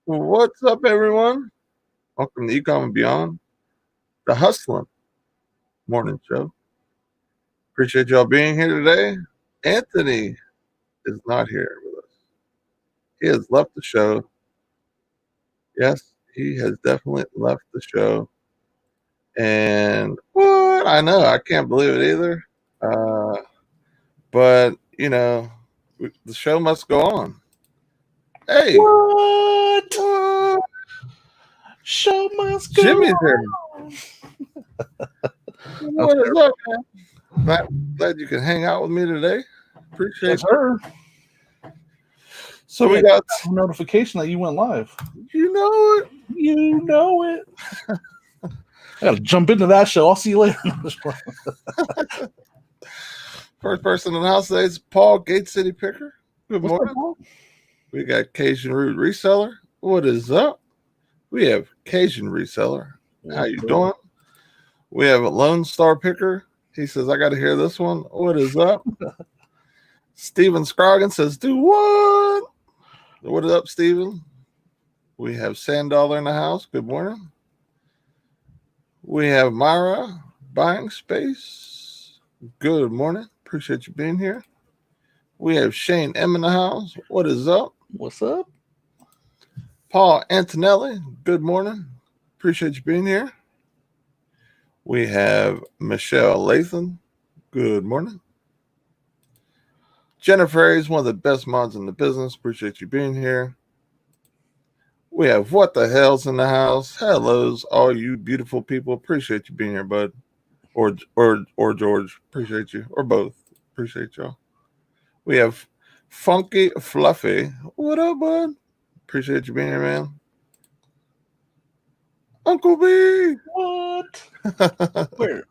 What's up, everyone? Welcome to Ecom and Beyond, the Hustlin morning show. Appreciate y'all being here today. Anthony is not here with us. He has left the show. Yes, he has definitely left the show. And what? I know, I can't believe it either. But, the show must go on. Hey, What? Show must go Jimmy's here. on. What is up, man? Glad you can hang out with me today. Appreciate Yes, sir. So we got a notification that you went live. You know it. You know it. I gotta jump into that show. I'll see you later. First person in the house today is Paul, Gate City Picker. Good What's morning. up, Paul? We got Cajun Root Reseller. What is up? We have Cajun Reseller. How you doing? We have a Lone Star Picker. He says, I got to hear this one. What is up? Steven Scroggin says, do what? What is up, Steven? We have Sandollar in the house. Good morning. We have Myra buying space. Good morning. Appreciate you being here. We have Shane M in the house. What is up? What's up? Paul Antonelli. Good morning. Appreciate you being here. We have Michelle Lathan. Good morning. Jennifer is one of the best mods in the business. Appreciate you being here. We have What the Hell's in the house. Hellos, all you beautiful people. Appreciate you being here, bud. Or George. Appreciate you. Or both. Appreciate y'all. We have Funky Fluffy. What up, bud? Appreciate you being here, man. Uncle B. What? Where?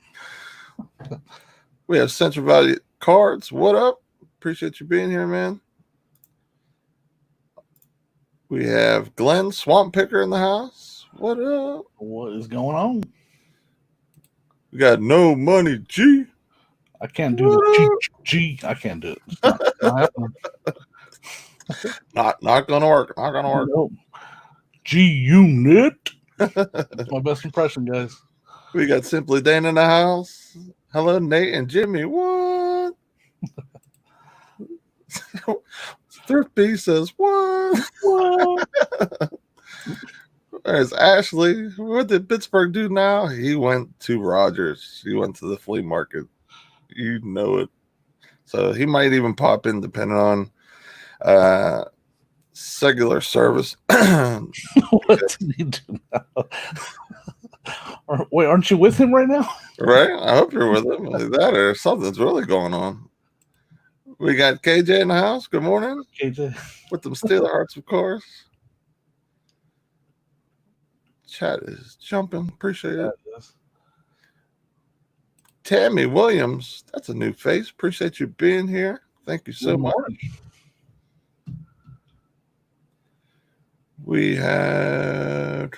We have Central Valley Cards. What up? Appreciate you being here, man. We have Glenn Swamp Picker in the house. What up? What is going on? We got No Money G. I can't do the G. I can't do it. It's not happening. Not gonna work. Not gonna work. Nope. G Unit. That's my best impression, guys. We got Simply Dane in the house. Hello, Nate and Jimmy. What? Thrift B says, what? There's Ashley. What did Picksburgh do now? He went to Rogers. He went to the flea market. You know it. So he might even pop in depending on cellular service. What did he do now? Wait, aren't you with him right now? Right? I hope you're with him. Like that or something's really going on. We got KJ in the house. Good morning. KJ. With them Steeler Hearts, of course. Chat is jumping. Appreciate it. Tammy Williams. That's a new face. Appreciate you being here. Thank you so much. We have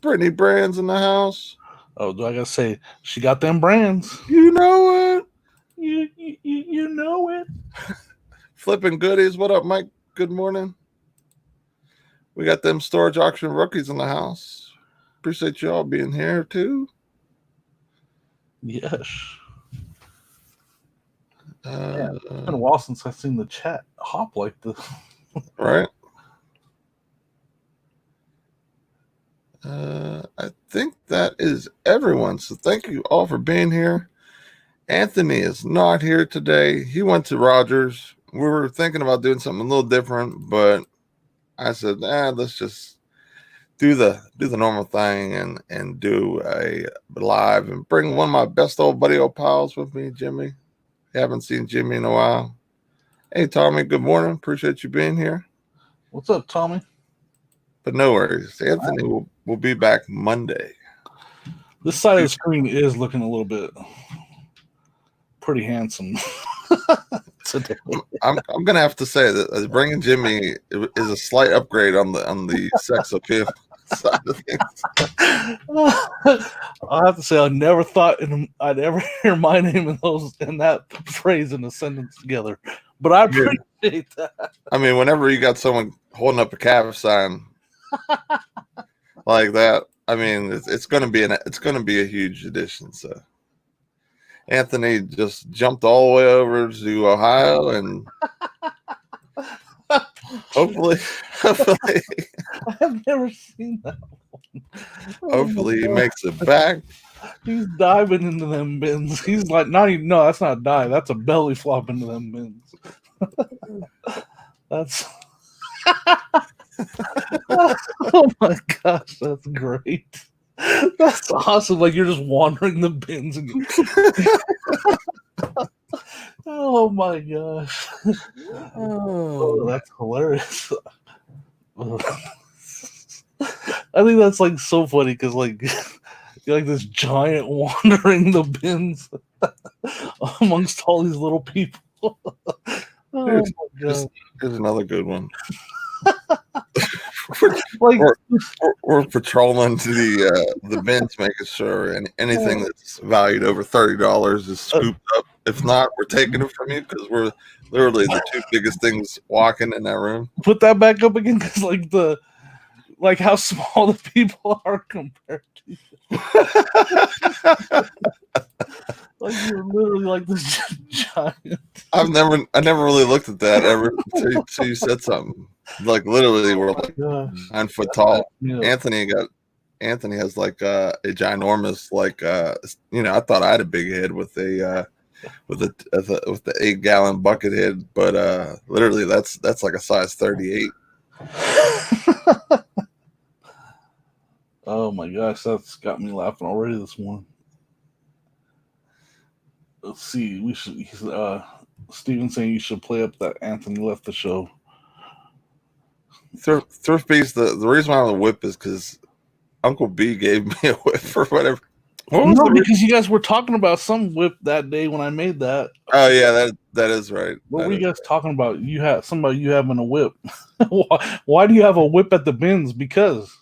Brittany Brands in the house. Oh, do I gotta say she got them brands? You know it. You know it. Flipping goodies. What up, Mike? Good morning. We got them storage auction rookies in the house. Appreciate you all being here too. Yes. It's been a while since I've seen the chat hop like this. Right. I think that is everyone. So thank you all for being here. Anthony is not here today. He went to Rogers. We were thinking about doing something a little different, but I said, let's just do the normal thing and do a live and bring one of my best old pals with me, Jimmy. Haven't seen Jimmy in a while. Hey, Tommy, good morning. Appreciate you being here. What's up, Tommy? But no worries. Anthony will be back Monday. This side of the screen is looking a little bit pretty handsome today. I'm gonna have to say that bringing Jimmy is a slight upgrade on the sex appeal side of things. I'll have to say I never thought I'd ever hear my name in that phrase in a sentence together. But I appreciate that. I mean, whenever you got someone holding up a calf sign like that. I mean, it's going to be a huge addition. So Anthony just jumped all the way over to Ohio, and hopefully, I've never seen that. Hopefully he makes it back. He's diving into them bins. He's like, not even, no, that's not a dive. That's a belly flop into them bins. That's, oh my gosh, that's great. That's awesome. Like, you're just wandering the bins. And oh my gosh. Oh, that's hilarious. I think that's like so funny because like you're like this giant wandering the bins amongst all these little people. Oh here's another good one. Like we're patrolling to the bins, making sure anything that's valued over $30 is scooped up. If not, we're taking it from you because we're literally the two biggest things walking in that room. Put that back up again because like how small the people are compared to you. Like you're literally like this giant. I never really looked at that ever until you said something. Like literally, we're like 9 foot tall. Yeah. Anthony has like a ginormous I thought I had a big head with the 8-gallon bucket head, but literally that's like a size 38. Oh my gosh, that's got me laughing already this morning. Let's see. We should. Steven saying you should play up that Anthony left the show. Thrift Beast. The reason why I'm a whip is because Uncle B gave me a whip or whatever. Because you guys were talking about some whip that day when I made that. Oh yeah, that is right. What were you guys talking about? You have somebody you having a whip. Why do you have a whip at the bins? Because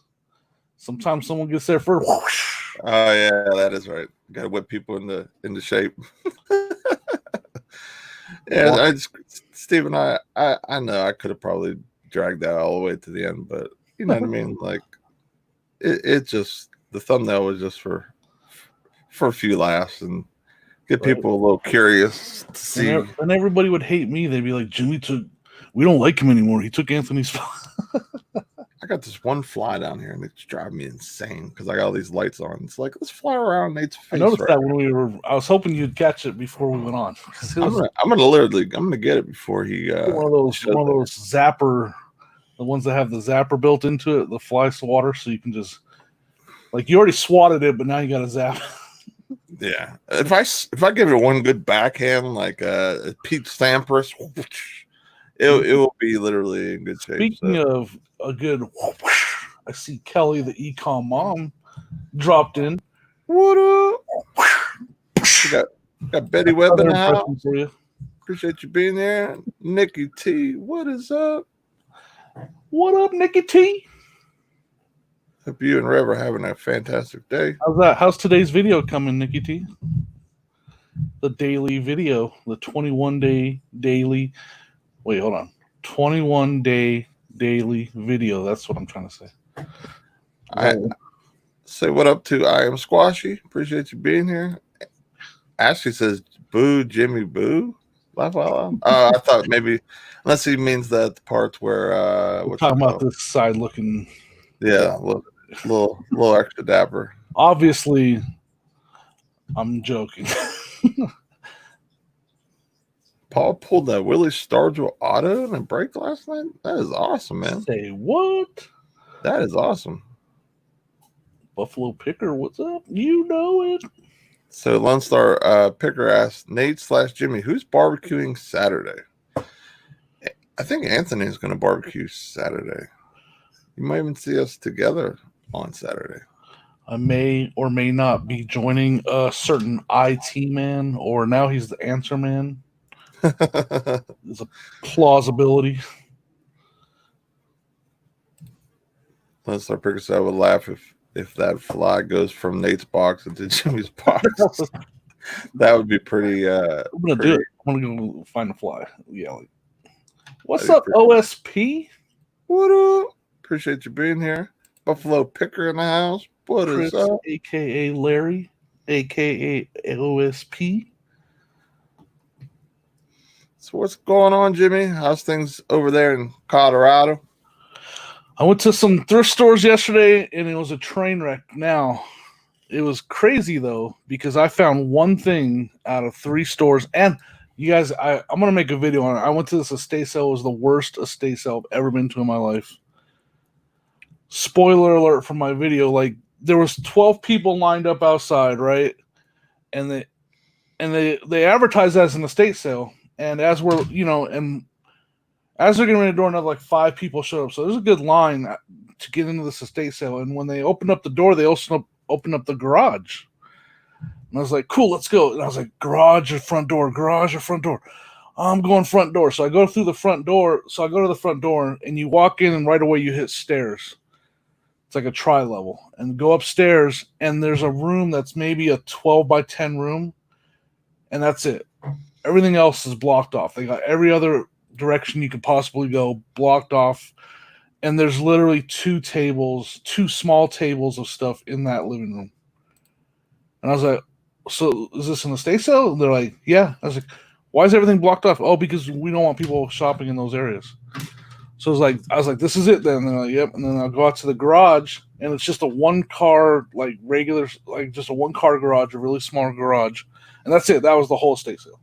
sometimes someone gets there first. Oh yeah, that is right. Got to whip people into shape. Yeah, Stephen, I know I could have probably dragged that all the way to the end, but you know what I mean. Like it just the thumbnail was just for a few laughs and get people a little curious to see. And everybody would hate me. They'd be like, "Jimmy we don't like him anymore. He took Anthony's spot." I got this one fly down here, and it's driving me insane because I got all these lights on. It's like, let's fly around Nate's face. I noticed that when I was hoping you'd catch it before we went on. I'm gonna get it before he. One of those zapper, the ones that have the zapper built into it, the fly swatter, so you can just like you already swatted it, but now you got to zap. Yeah, if I give it one good backhand, like Pete Sampras, it will be literally in good shape. Speaking of a good, I see Kelly, the Ecom mom, dropped in. What up? Got Betty Webb in the house. For you. Appreciate you being there. Nikki T, what is up? What up, Nikki T? Hope you and Rev are having a fantastic day. How's that? How's today's video coming, Nikki T? The daily video, the 21-day daily. Wait, hold on. 21-day daily video. That's what I'm trying to say. I say what up to I Am Squashy. Appreciate you being here. Ashley says, boo, Jimmy, boo. Laugh out loud. I thought maybe, unless he means that part where we're talking about this side looking. Yeah, a little extra dapper. Obviously, I'm joking. Paul pulled that Willie Stargell auto in a break last night. That is awesome, man. Say what? That is awesome. Buffalo Picker, what's up? You know it. So Lone Star Picker asked Nate/Jimmy, who's barbecuing Saturday? I think Anthony is going to barbecue Saturday. You might even see us together on Saturday. I may or may not be joining a certain IT man, or now he's the answer man. There's a plausibility. Lone Star Picker said I would laugh if that fly goes from Nate's box into Jimmy's box. That would be pretty. I'm gonna do it. I'm gonna go find a fly. Yeah. What's up, OSP? What up? Appreciate you being here. Buffalo Picker in the house. What is Chris, up? aka Larry, aka OSP. So what's going on, Jimmy? How's things over there in Colorado? I went to some thrift stores yesterday and it was a train wreck. Now, it was crazy though, because I found one thing out of 3 stores. And you guys, I'm going to make a video on it. I went to this estate sale. It was the worst estate sale I've ever been to in my life. Spoiler alert from my video. Like, there was 12 people lined up outside, right? And they advertised as an estate sale. And as we're, and as they're getting ready to door, another like 5 people showed up. So there's a good line to get into this estate sale. And when they opened up the door, they also opened up the garage. And I was like, cool, let's go. And I was like, garage or front door, garage or front door. I'm going front door. So I go through the front door. So I go to the front door and you walk in and right away you hit stairs. It's like a tri-level. And go upstairs and there's a room that's maybe a 12 by 10 room. And that's it. Everything else is blocked off. They got every other direction you could possibly go blocked off. And there's literally 2 small tables of stuff in that living room. And I was like, so is this an estate sale? And they're like, yeah. I was like, why is everything blocked off? Oh, because we don't want people shopping in those areas. So I was like, this is it then. And they're like, yep. And then I'll go out to the garage and it's just a 1-car, like regular, like just a 1-car garage, a really small garage. And that's it. That was the whole estate sale.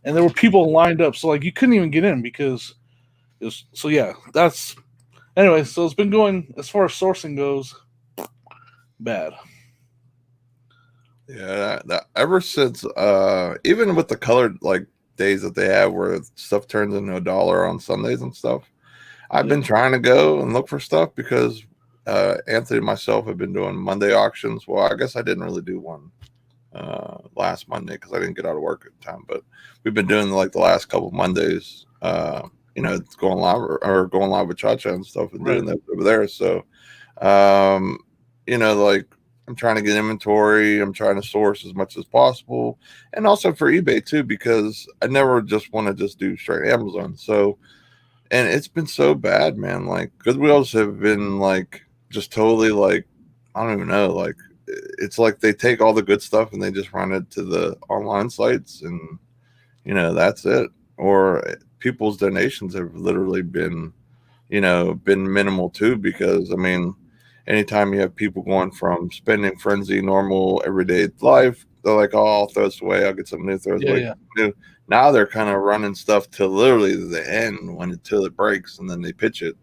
And there were people lined up. So like you couldn't even get in because it was, so yeah, that's, anyway, so it's been going, as far as sourcing goes, bad. Yeah, that ever since even with the colored like days that they have where stuff turns into $1 on Sundays and stuff, I've been trying to go and look for stuff because Anthony and myself have been doing Monday auctions. Well, I guess I didn't really do one last Monday because I didn't get out of work at the time, but we've been doing like the last couple Mondays, going live with Chacha and stuff and doing that over there. So, like I'm trying to get inventory. I'm trying to source as much as possible, and also for eBay too, because I never just want to just do straight Amazon. So, and it's been so bad, man. Like Goodwills have been like just totally like, I don't even know, like it's like they take all the good stuff and they just run it to the online sites and that's it. Or people's donations have literally been minimal too, because I mean, anytime you have people going from spending frenzy, normal everyday life, they're like, oh, I'll throw this away, I'll get something new, throw this away. New. Now they're kind of running stuff to literally the end until it breaks, and then they pitch it,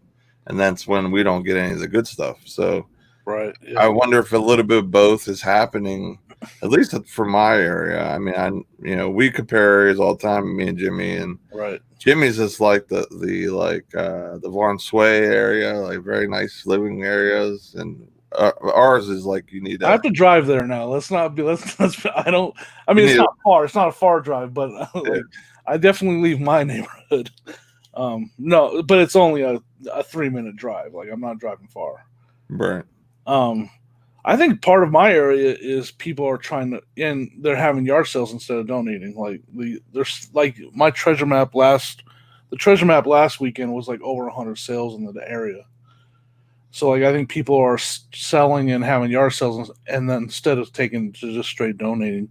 and that's when we don't get any of the good stuff. So I wonder if a little bit of both is happening, at least for my area. I mean, we compare areas all the time, me and Jimmy, and Jimmy's is like the Von Sway area, like very nice living areas, and ours is like you need. I have to drive there now. Let's not be. Let's. I don't. I mean, it's not far. It's not a far drive, but I definitely leave my neighborhood. No, but it's only a 3-minute drive. Like I'm not driving far. Right. I think part of my area is people are trying to, and they're having yard sales instead of donating. Like there's like my treasure map last weekend was like over 100 sales in the area. So like I think people are selling and having yard sales, and then instead of taking to just straight donating,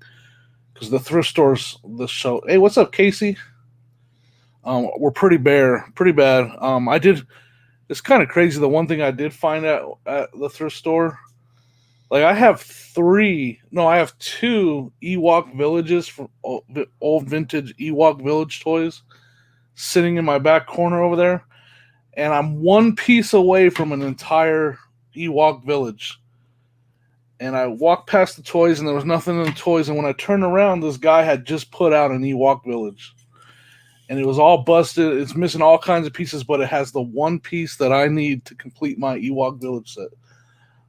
because the thrift stores this show. Hey, what's up, Casey? We're pretty bad. It's kind of crazy. The one thing I did find out at the thrift store. Like I have 2 Ewok villages from old vintage Ewok village toys sitting in my back corner over there. And I'm 1 piece away from an entire Ewok village. And I walked past the toys and there was nothing in the toys. And when I turned around, this guy had just put out an Ewok village. And it was all busted. It's missing all kinds of pieces, but it has the 1 piece that I need to complete my Ewok village set.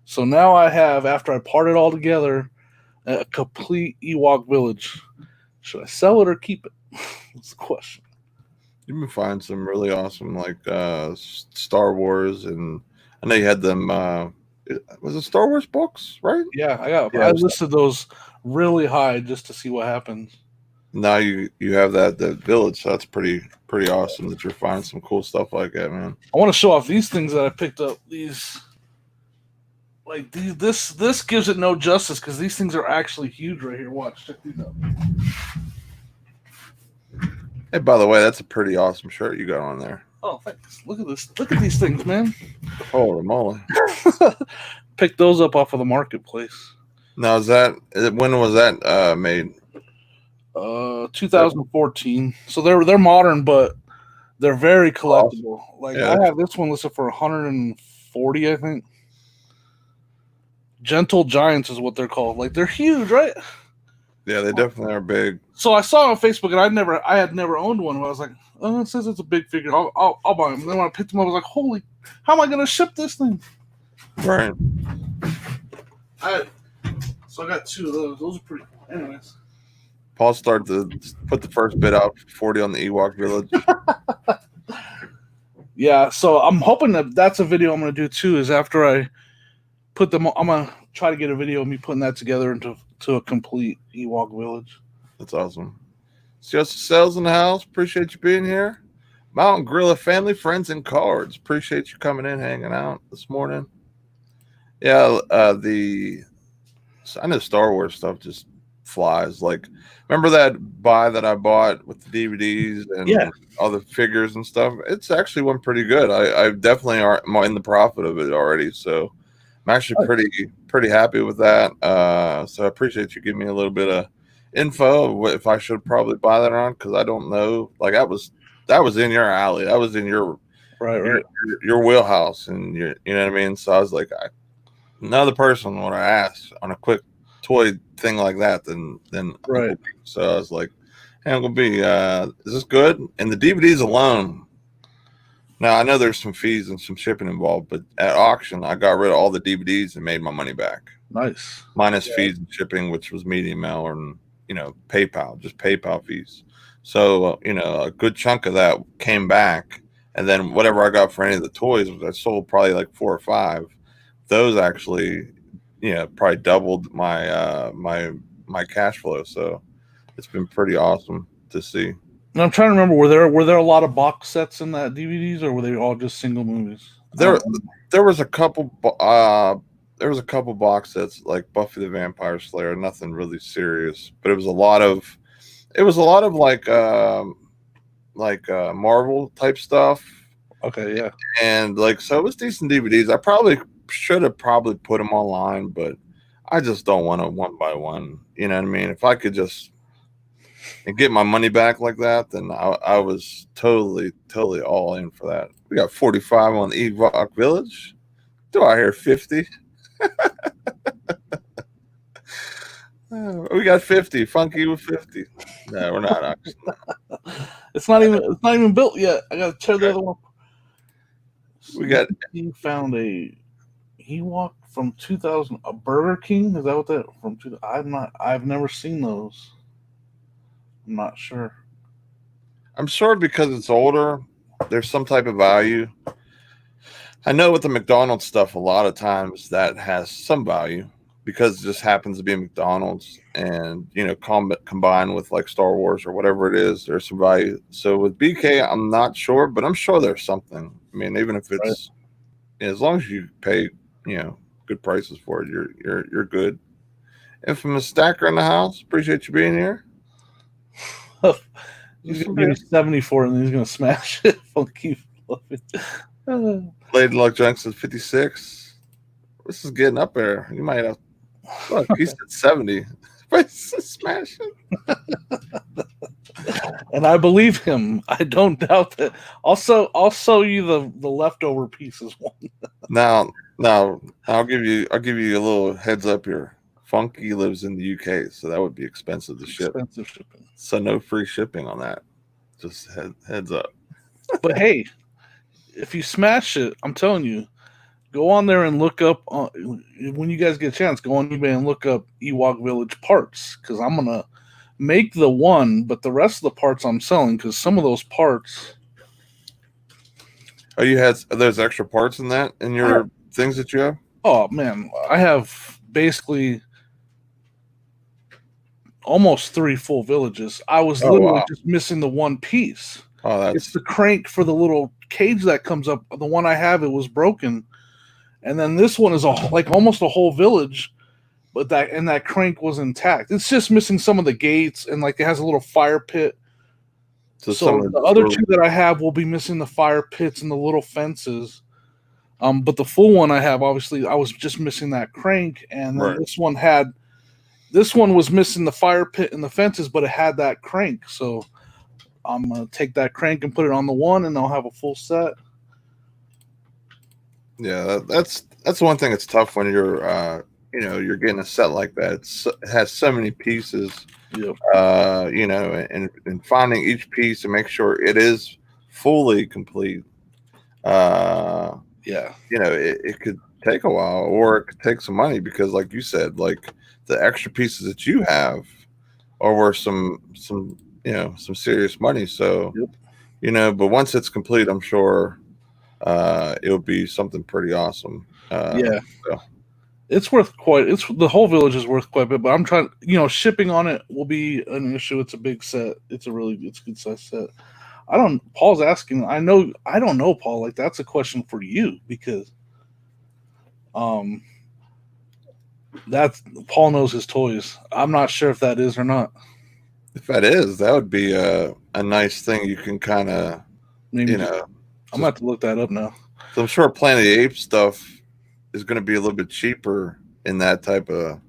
So now I have, after I part it all together, a complete Ewok village. Should I sell it or keep it? That's the question. You can find some really awesome, like Star Wars, and I know you had them. Was it Star Wars books, right? Yeah, I listed those really high just to see what happens. now you have that village. So that's pretty awesome that you're finding some cool stuff like that, man. I want to show off these things that I picked up. This gives it no justice because these things are actually huge right here. Watch, check these out. Hey, by the way, that's a pretty awesome shirt you got on there. Oh, thanks. Look at this. Look at these things, man. Holy moly! Picked those up off of the marketplace. Now when was that made? 2014. So they're modern, but they're very collectible. Like I have this one listed for 140, I think. Gentle Giants is what they're called. Like they're huge, right? Yeah, they definitely are big. So I saw on Facebook, and I had never owned one. I was like, oh, it says it's a big figure. I'll buy them. And then when I picked them up, I was like, holy, how am I going to ship this thing? Right. So I got two of those. Those are pretty cool. Anyways. Paul started to put the first bid out for 40 on the Ewok Village. Yeah, so I'm hoping that's a video I'm going to do too, is after I put them, I'm going to try to get a video of me putting that together into a complete Ewok Village. That's awesome. Just Sales in the house. Appreciate you being here. Mountain Gorilla family, friends, and cards. Appreciate you coming in, hanging out this morning. Yeah, I know Star Wars stuff just flies. Like, remember that buy that I bought with the DVDs and all the figures and stuff? It's actually went pretty good. I definitely am in the profit of it already. So I'm actually pretty happy with that. So I appreciate you giving me a little bit of info if I should probably buy that on, because I don't know. Like that was in your alley. That was in your your wheelhouse, and you know what I mean. So I was like, another person when I asked on a quick toy thing like that, then right. So I was like, hey, Uncle B, is this good? And the DVDs alone. Now I know there's some fees and some shipping involved, but at auction I got rid of all the DVDs and made my money back. Nice. Minus fees and shipping, which was medium mail and PayPal, just PayPal fees. So a good chunk of that came back, and then whatever I got for any of the toys, I sold probably like 4 or 5. Those actually, probably doubled my my cash flow. So it's been pretty awesome to see. And I'm trying to remember, were there a lot of box sets in that DVDs, or were they all just single movies? There was a couple. There was a couple box sets like Buffy the Vampire Slayer. Nothing really serious, but it was a lot of like Marvel type stuff. Okay, yeah. And so it was decent DVDs. I probably should have put them online, but I just don't want to one by one. You know what I mean? If I could just get my money back like that, then I was totally all in for that. We got 45 on the Ewok Village. Do I hear 50? We got 50. Funky with 50. No, we're not. Actually. It's not even built yet. I got to tear the other one. He found a Ewok from 2000, a Burger King. Is that what that from? I've never seen those. I'm not sure. I'm sure because it's older, there's some type of value. I know with the McDonald's stuff, a lot of times that has some value because it just happens to be a McDonald's, and combined with like Star Wars or whatever it is, there's some value. So with BK, I'm not sure, but I'm sure there's something. I mean, even if it's as long as you pay, good prices for it, you're good. Infamous Stacker in the house. Appreciate you being here. He's gonna give me 70 for it, and he's gonna smash it. Funky fluffy. Lady Luck Junction 56. This is getting up there. You might have. Look, he said 70. Smash it. And I believe him. I don't doubt that. Also, I'll show you the leftover pieces one. Now, I'll give you a little heads up here. Funky lives in the UK, so that would be expensive to ship. Expensive shipping. So no free shipping on that. Just heads up. But hey, if you smash it, I'm telling you, go on there and look up. When you guys get a chance, go on eBay and look up Ewok Village parts, because I'm gonna make the one, but the rest of the parts I'm selling, because some of those parts. Oh, there's extra parts in that in your things that you have? Oh man, I have basically almost 3 full villages. I was Oh, literally wow. just missing the one piece. Oh, It's that's the crank for the little cage that comes up. The one I have, it was broken, and then this one is like almost a whole village, but that crank was intact. It's just missing some of the gates, and like it has a little fire pit. so some So of the it's other really, two that I have will be missing the fire pits and the little fences. But the full one I have, obviously, I was just missing that crank, and then right. this one was missing the fire pit and the fences, but it had that crank. So I'm gonna take that crank and put it on the one, and I'll have a full set. Yeah, that's one thing that's tough when you're you're getting a set like that. It has so many pieces, Yep. and finding each piece and make sure it is fully complete. Yeah. It could take a while, or it could take some money because, like you said, like the extra pieces that you have are worth some serious money. So, Yep. but once it's complete, I'm sure it'll be something pretty awesome. Yeah. So, It's the whole village is worth quite a bit, but I'm trying, shipping on it will be an issue. It's a big set. It's a good size set. Paul's asking, I don't know, Paul, like that's a question for you because, um, that's Paul knows his toys. I'm not sure if that is or not. if that is, that would be a nice thing. You can kind of, Maybe you just, know, I'm gonna have to look that up now. so I'm sure Planet of the Apes stuff is going to be a little bit cheaper in that type of,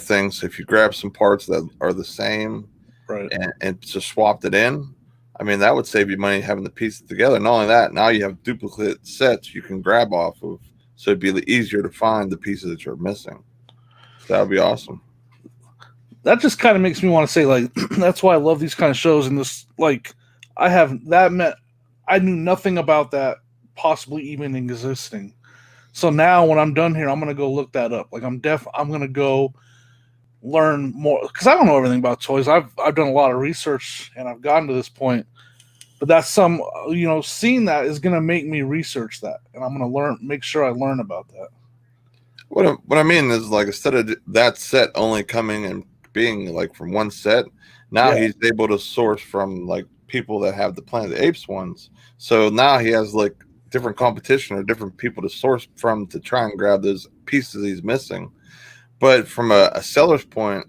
thing. So if you grab some parts that are the same Right. and just swapped it in, I mean, that would save you money having the pieces together. Not only that, now you have duplicate sets you can grab off of. So it'd be easier to find the pieces that you're missing. So that would be awesome. That just kind of makes me want to say, like, that's why I love these kind of shows. And this, like, I knew nothing about that possibly even existing. So now when I'm done here, I'm gonna go look that up. Like, I'm gonna go learn more because I don't know everything about toys. I've done a lot of research and I've gotten to this point, but that's seeing that is gonna make me research that, and I'm gonna make sure I learn about that. What I mean is, like, instead of that set only coming and being like from one set, now Yeah. he's able to source from like people that have the Planet of the Apes ones. So now he has like different competition or different people to source from to try and grab those pieces he's missing. But from a seller's point,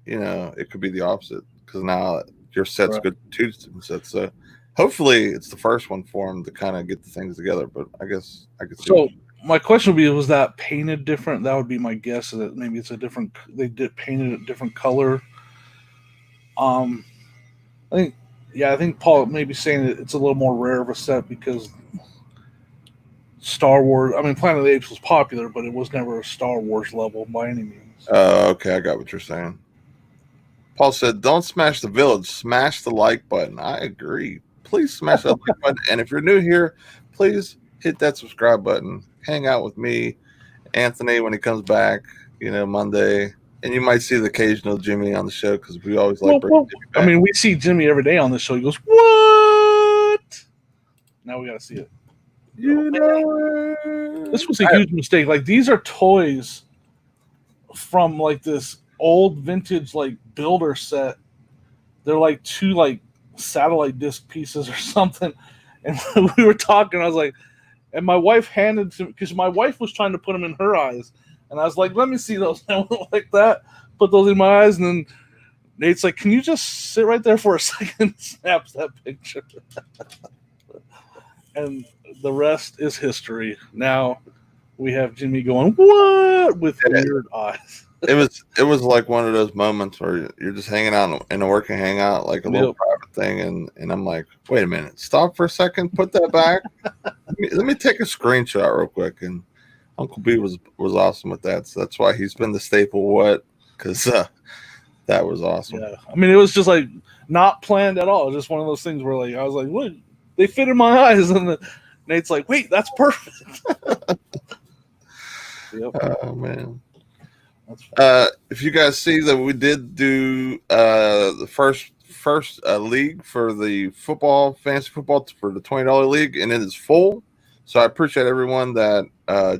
it could be the opposite because now your set's Right. good, two sets. So hopefully it's the first one for him to kind of get the things together. But I guess I could see. So my question would be: was that painted different? That would be my guess. That maybe it's a different. They did painted a different color. Um, I think Paul may be saying that it's a little more rare of a set because Star Wars. I mean, Planet of the Apes was popular, but it was never a Star Wars level by any means. Okay, I got what you're saying. Paul said, "Don't smash the village, smash the like button." I agree. Please smash that like button, and if you're new here, please hit that subscribe button. Hang out with me, Anthony, when he comes back. Monday, and you might see the occasional Jimmy on the show because we always like bringing Jimmy back. I mean, we see Jimmy every day on the show. He goes, "What?" Now we got to see it. This was a huge mistake. Like, these are toys from like this old vintage like builder set. They're like two like satellite disc pieces or something. And we were talking, I was like, and my wife handed to, because my wife was trying to put them in her eyes, and I was like, let me see those. And I went like that, put those in my eyes, and then Nate's like, can you just sit right there for a second? Snaps that picture. And the rest is history. Now we have Jimmy going, what? With weird eyes. It was like one of those moments where you're just hanging out in a working hangout, like a little private thing, and I'm like, wait a minute, stop for a second, put that back. let me take a screenshot real quick. And Uncle B was awesome with that, so that's why he's been the staple. Because that was awesome. Yeah, I mean, it was just like not planned at all. Just one of those things where like I was like, what? They fit in my eyes, and Nate's like, wait, that's perfect. Yep. Oh man. If you guys see that we did do the first league for the fantasy football for the $20 league, and it is full. So I appreciate everyone that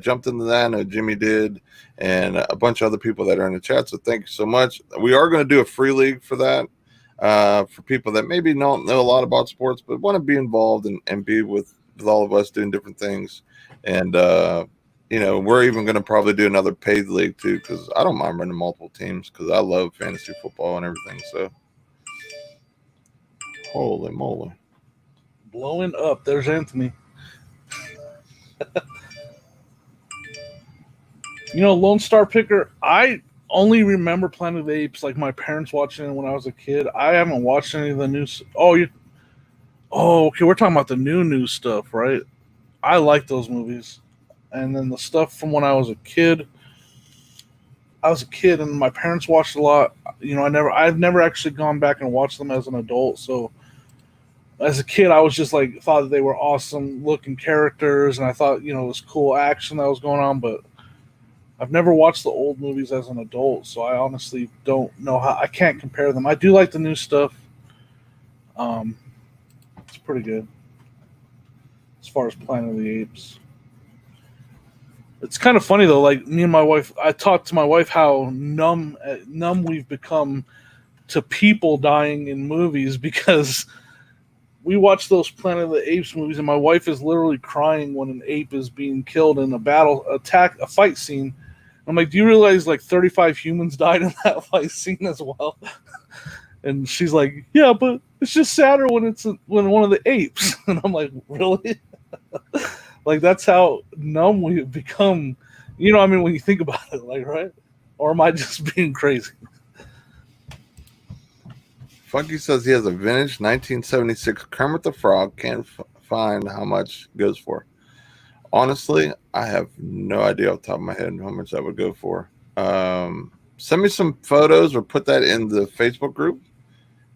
jumped into that. I know Jimmy did, and a bunch of other people that are in the chat. So thank you so much. We are going to do a free league for that, for people that maybe don't know a lot about sports but want to be involved and be with all of us doing different things. And we're even going to probably do another paid league too, because I don't mind running multiple teams because I love fantasy football and everything. So holy moly. Blowing up. There's Anthony. Lone Star Picker, I only remember Planet of the Apes, like my parents watching it when I was a kid. I haven't watched any of the new. Okay. We're talking about the new stuff, right? I like those movies, and then the stuff from when I was a kid. I was a kid, and my parents watched a lot. I've never actually gone back and watched them as an adult. So, as a kid, I was just like thought that they were awesome looking characters, and I thought it was cool action that was going on, but I've never watched the old movies as an adult, so I honestly don't know how. I can't compare them. I do like the new stuff. It's pretty good as far as Planet of the Apes. It's kind of funny though. Like me and my wife, I talked to my wife how numb we've become to people dying in movies because we watch those Planet of the Apes movies, and my wife is literally crying when an ape is being killed in a fight scene. I'm like, do you realize like 35 humans died in that fight scene as well? And she's like, yeah, but it's just sadder when one of the apes. And I'm like, really? Like that's how numb we've become. When you think about it, like, right? Or am I just being crazy? Funky says he has a vintage 1976 Kermit the Frog. Can't find how much it goes for. Honestly, I have no idea off the top of my head how much that would go for. Send me some photos or put that in the Facebook group,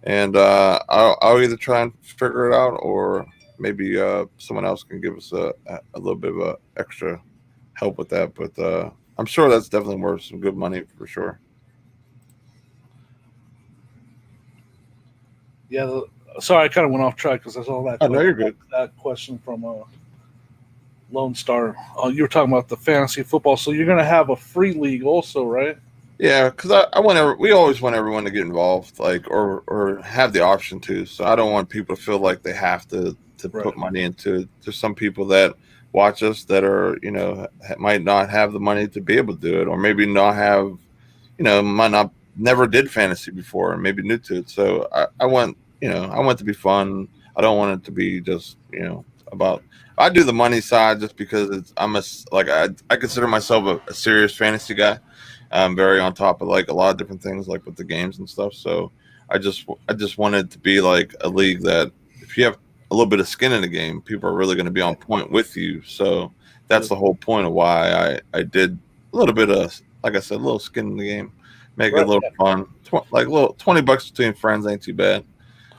and I'll either try and figure it out, or maybe someone else can give us a little bit of a extra help with that. But I'm sure that's definitely worth some good money for sure. Yeah, sorry, I kind of went off track because I saw that. I know you're good. That question from Lone Star. You were talking about the fantasy football, so you're going to have a free league also, right? Yeah, because we always want everyone to get involved, like or have the option to. So I don't want people to feel like they have to put money into it. There's some people that watch us that are might not have the money to be able to do it, or maybe not have might not never did fantasy before and maybe new to it. So I want it to be fun. I don't want it to be just about. I do the money side just because I consider myself a serious fantasy guy. I'm very on top of like a lot of different things, like with the games and stuff. So I just wanted to be like a league that if you have a little bit of skin in the game, people are really going to be on point with you. So that's the whole point of why I did a little bit of, like I said, a little skin in the game, make it a little fun. Like a little $20 between friends ain't too bad.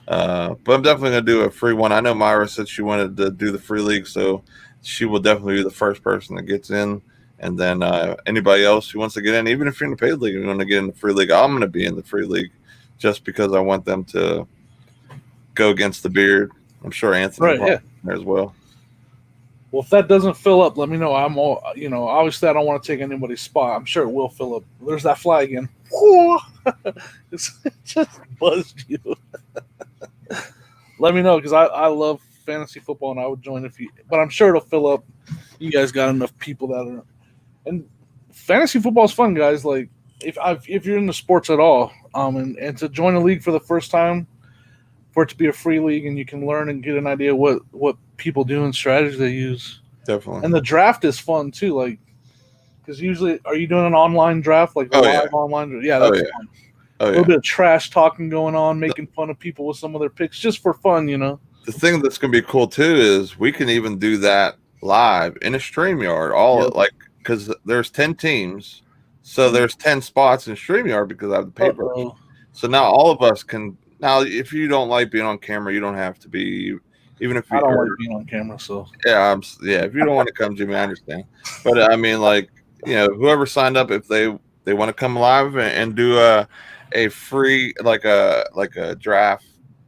But I'm definitely going to do a free one. I know Myra said she wanted to do the free league, so she will definitely be the first person that gets in. And then anybody else who wants to get in, even if you're in the paid league, you want to get in the free league, I'm going to be in the free league just because I want them to go against the beard. I'm sure Anthony there as well. Well, if that doesn't fill up, let me know. I'm all, obviously I don't want to take anybody's spot. I'm sure it will fill up. There's that fly again. It just buzzed you. Let me know because I love fantasy football and I would join but I'm sure it'll fill up. You guys got enough people that are, and fantasy football is fun, guys. Like if you're in the sports at all, and to join a league for the first time, for it to be a free league and you can learn and get an idea what people do and strategies they use. Definitely. And the draft is fun too, like because usually, are you doing an online draft like live online? Yeah, that's fun. A little bit of trash talking going on, making fun of people with some of their picks just for fun, The thing that's going to be cool too is we can even do that live in a StreamYard, because there's 10 teams, so there's 10 spots in StreamYard because I have the paper. So now all of us can. Now, if you don't like being on camera, you don't have to be. Even if you I don't like being on camera, so if you don't want to come, Jimmy, I understand. But I mean, whoever signed up, if they want to come live and do a free like a draft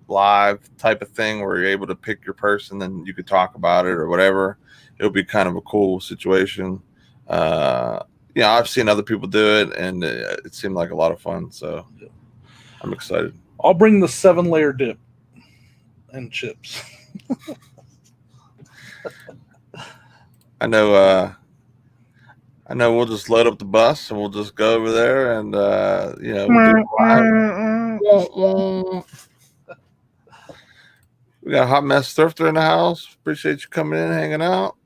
live type of thing where you're able to pick your person and you could talk about it or whatever. it'll be kind of a cool situation. Yeah, I've seen other people do it, and it seemed like a lot of fun. So I'm excited. I'll bring the 7-layer dip and chips. I know. I know. We'll just load up the bus and we'll just go over there, and we'll do it live. We got a hot mess thrifter in the house. Appreciate you coming in, hanging out.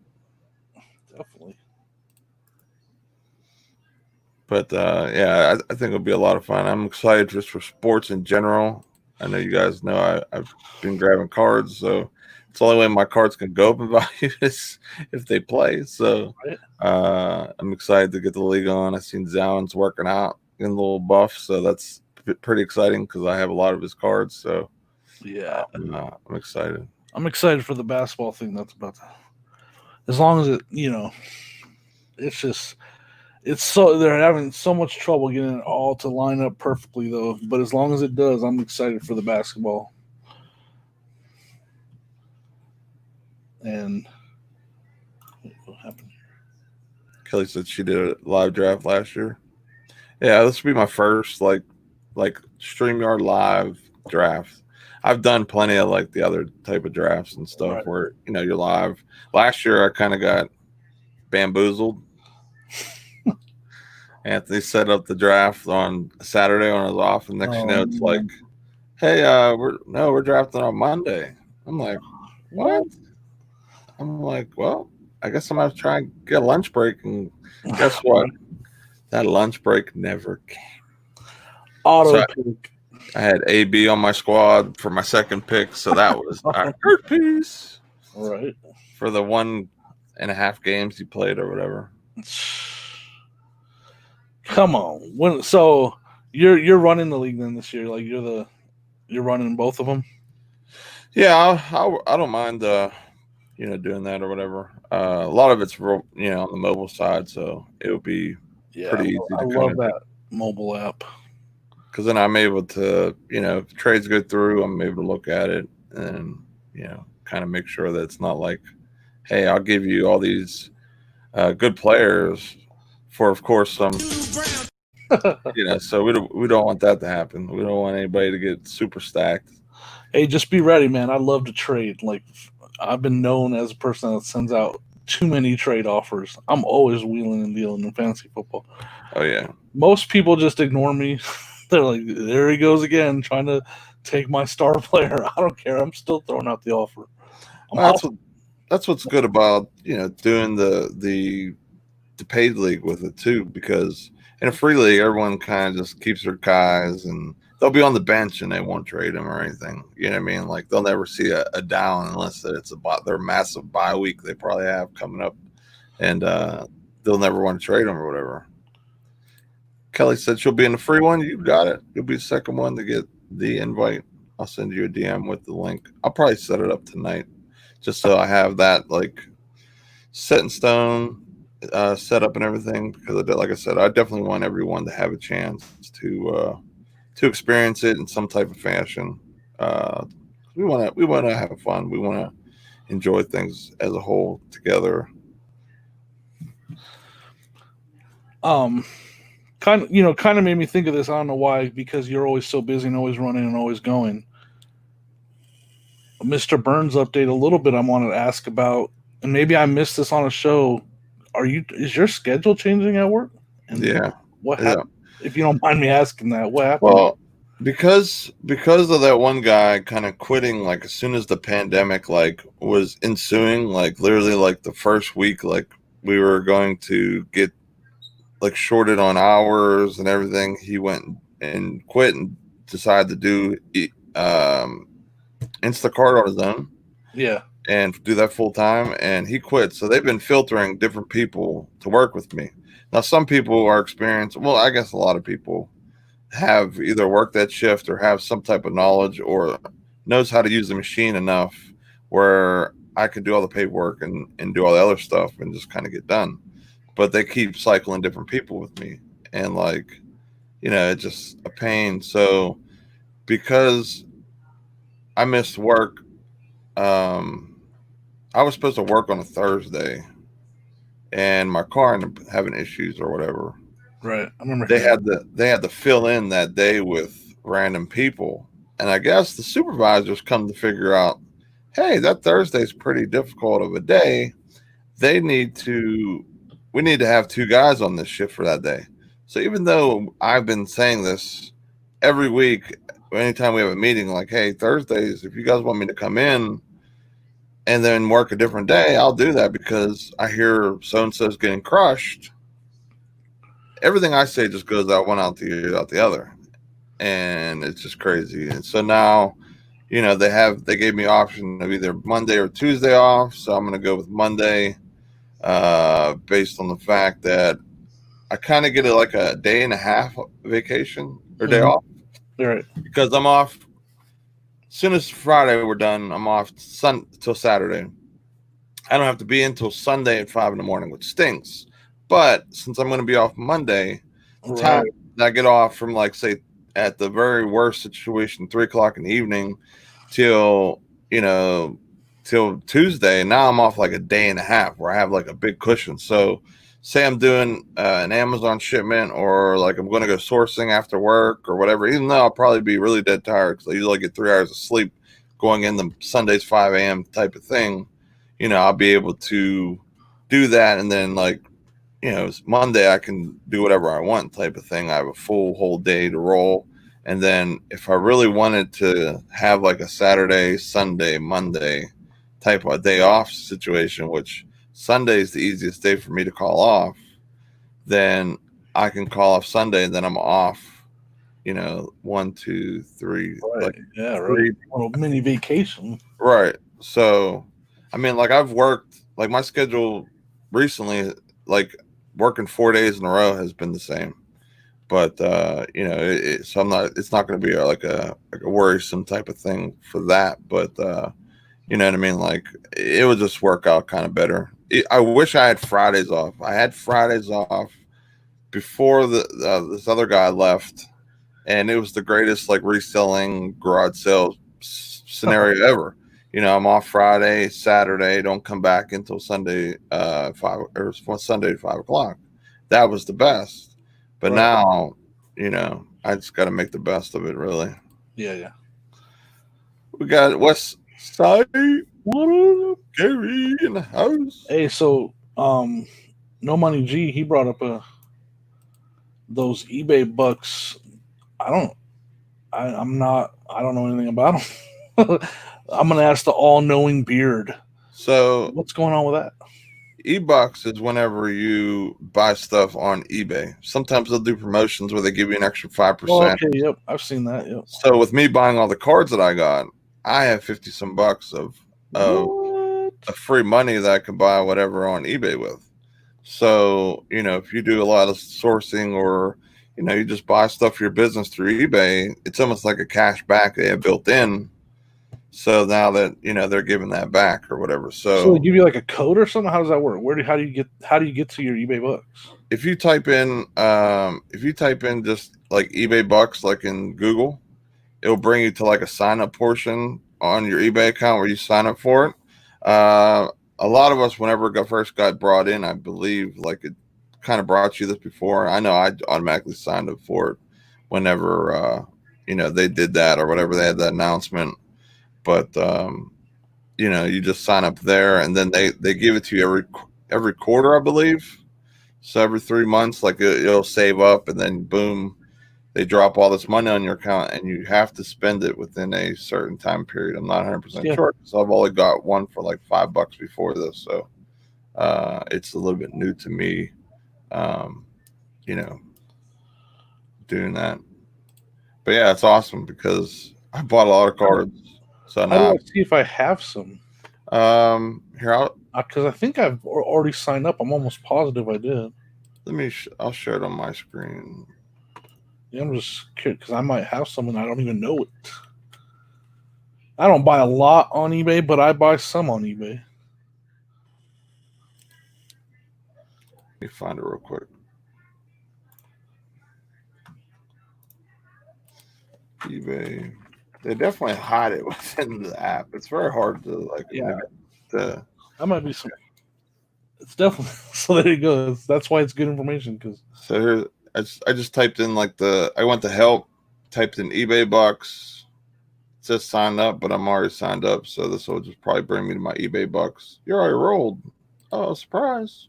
Definitely. But yeah, I think it'll be a lot of fun. I'm excited just for sports in general. I know you guys know I've been grabbing cards, so it's the only way my cards can go up in value is if they play. So I'm excited to get the league on. I've seen Zowen's working out in a little buff, so that's pretty exciting because I have a lot of his cards. So yeah, I'm excited. I'm excited for the basketball thing that's about to. As long as it, it's just. It's so they're having so much trouble getting it all to line up perfectly though. But as long as it does, I'm excited for the basketball. And what happened here? Kelly said she did a live draft last year. Yeah, this will be my first like StreamYard live draft. I've done plenty of like the other type of drafts and stuff where you're live. Last year I kind of got bamboozled. Anthony set up the draft on Saturday when I was off, and next it's like, hey, we're drafting on Monday. I'm like, what? I'm like, well, I guess I'm gonna try and get a lunch break, and guess what? That lunch break never came. Auto pick. I had AB on my squad for my second pick, so that was our third piece. Right. For the 1.5 games he played or whatever. Come on. So you're running the league then this year? Like you're running both of them? Yeah, I don't mind doing that or whatever. A lot of it's real, on the mobile side, so it would be pretty easy to I love that mobile app. Because then I'm able to, if trades go through, I'm able to look at it and, kind of make sure that it's not like, hey, I'll give you all these good players for, of course, some, so we don't want that to happen. We don't want anybody to get super stacked. Hey, just be ready, man. I love to trade. Like, I've been known as a person that sends out too many trade offers. I'm always wheeling and dealing in fantasy football. Oh, yeah. Most people just ignore me. They're like, there he goes again, trying to take my star player. I don't care. I'm still throwing out the offer. That's what's good about doing the paid league with it too, because in a free league everyone kind of just keeps their guys and they'll be on the bench and they won't trade them or anything. You know what I mean? Like they'll never see a down unless it's about their massive bye week they probably have coming up, and they'll never want to trade them or whatever. Kelly said she'll be in the free one. You got it. You'll be the second one to get the invite. I'll send you a DM with the link. I'll probably set it up tonight just so I have that like set in stone, set up and everything. Because like I said, I definitely want everyone to have a chance to experience it in some type of fashion. We want to have fun. We want to enjoy things as a whole together. Kind of made me think of this. I don't know why, because you're always so busy and always running and always going. Mr. Burns update a little bit. I wanted to ask about, and maybe I missed this on a show. Is your schedule changing at work? And yeah. What happened? Yeah. If you don't mind me asking that, what happened? Well, because of that one guy kind of quitting, like as soon as the pandemic like was ensuing, like literally like the first week, like we were going to get like shorted on hours and everything. He went and quit and decided to do Instacart on his own. Yeah. And do that full time. And he quit. So they've been filtering different people to work with me. Now, some people are experienced. Well, I guess a lot of people have either worked that shift or have some type of knowledge or knows how to use the machine enough where I could do all the paperwork and do all the other stuff and just kind of get done. But they keep cycling different people with me. And like, it's just a pain. So because I missed work, I was supposed to work on a Thursday, and my car ended up having issues or whatever. Right. I remember They hearing. had to fill in that day with random people, and I guess the supervisors come to figure out, hey, that Thursday's pretty difficult of a day. They need to we need to have two guys on this shift for that day. So even though I've been saying this every week, anytime we have a meeting, like, hey, Thursdays, if you guys want me to come in and then work a different day, I'll do that because I hear so and so's getting crushed. Everything I say just goes out one out the other, and it's just crazy. And so now, they gave me option of either Monday or Tuesday off, so I'm going to go with Monday, based on the fact that I kind of get like a day and a half vacation or day off Right. because I'm off. As soon as Friday we're done, I'm off till Saturday. I don't have to be in until Sunday at 5 in the morning, which stinks. But since I'm going to be off Monday, the time that I get off from, like, say, at the very worst situation, 3 o'clock in the evening till, till Tuesday, now I'm off like a day and a half where I have like a big cushion. So say I'm doing an Amazon shipment, or like I'm going to go sourcing after work or whatever, even though I'll probably be really dead tired because I usually get 3 hours of sleep going in the Sundays 5 a.m. type of thing. I'll be able to do that. And then, like, Monday I can do whatever I want type of thing. I have a full whole day to roll. And then if I really wanted to have like a Saturday, Sunday, Monday type of day off situation, which Sunday is the easiest day for me to call off, then I can call off Sunday and then I'm off, 1, 2, 3, Right. like Yeah. Right. three. A little mini vacation. Right. So, I mean, like, I've worked, like, my schedule recently, like, working 4 days in a row has been the same. But, so it's not going to be like a worrisome type of thing for that. But, you know what I mean? Like, it would just work out kind of better. I wish I had Fridays off. I had Fridays off before this other guy left, and it was the greatest, like, reselling garage sales scenario ever. I'm off Friday, Saturday, don't come back until Sunday, 5 o'clock. That was the best. But now, I just got to make the best of it, really. Yeah. Yeah. We got West Side. What up, Gary in the house? Hey, so No Money G, he brought up those eBay bucks. I don't know anything about them. I'm gonna ask the all-knowing beard. So What's going on with that? e-bucks is whenever you buy stuff on eBay. Sometimes they'll do promotions where they give you an extra 5%. Oh, okay, yep, I've seen that. Yep. So with me buying all the cards that I got, I have 50 some bucks of free money that I can buy whatever on eBay with. So, if you do a lot of sourcing, or, you just buy stuff for your business through eBay, it's almost like a cash back they have built in. So now that, they're giving that back or whatever. So they give you like a code or something? How does that work? How do you get to your eBay bucks? If you type in just like eBay bucks, like in Google, it'll bring you to like a sign up portion on your eBay account where you sign up for it. A lot of us, whenever it first got brought in, I believe, like, it kind of brought you this before. I know I automatically signed up for it whenever, they did that or whatever, they had that announcement. But, you just sign up there, and then they give it to you every quarter, I believe. So every 3 months, like, it'll save up, and then boom, they drop all this money on your account, and you have to spend it within a certain time period. I'm not 100% sure, because I've only got one for like $5 before this. So it's a little bit new to me, doing that. But yeah, it's awesome because I bought a lot of cards. So now, how do I see if I have some? Here, Because I think I've already signed up. I'm almost positive I did. I'll share it on my screen. Yeah, I'm just curious because I might have some and I don't even know it. I don't buy a lot on eBay, but I buy some on eBay. Let me find it real quick. eBay. They definitely hide it within the app. It's very hard to, like, Yeah. to That might be some. It's definitely so. There you go. That's why it's good information. Because So here, I just typed in like I went to help, typed in eBay bucks. It says signed up, but I'm already signed up, so this will just probably bring me to my eBay bucks. You're already rolled. Oh, surprise!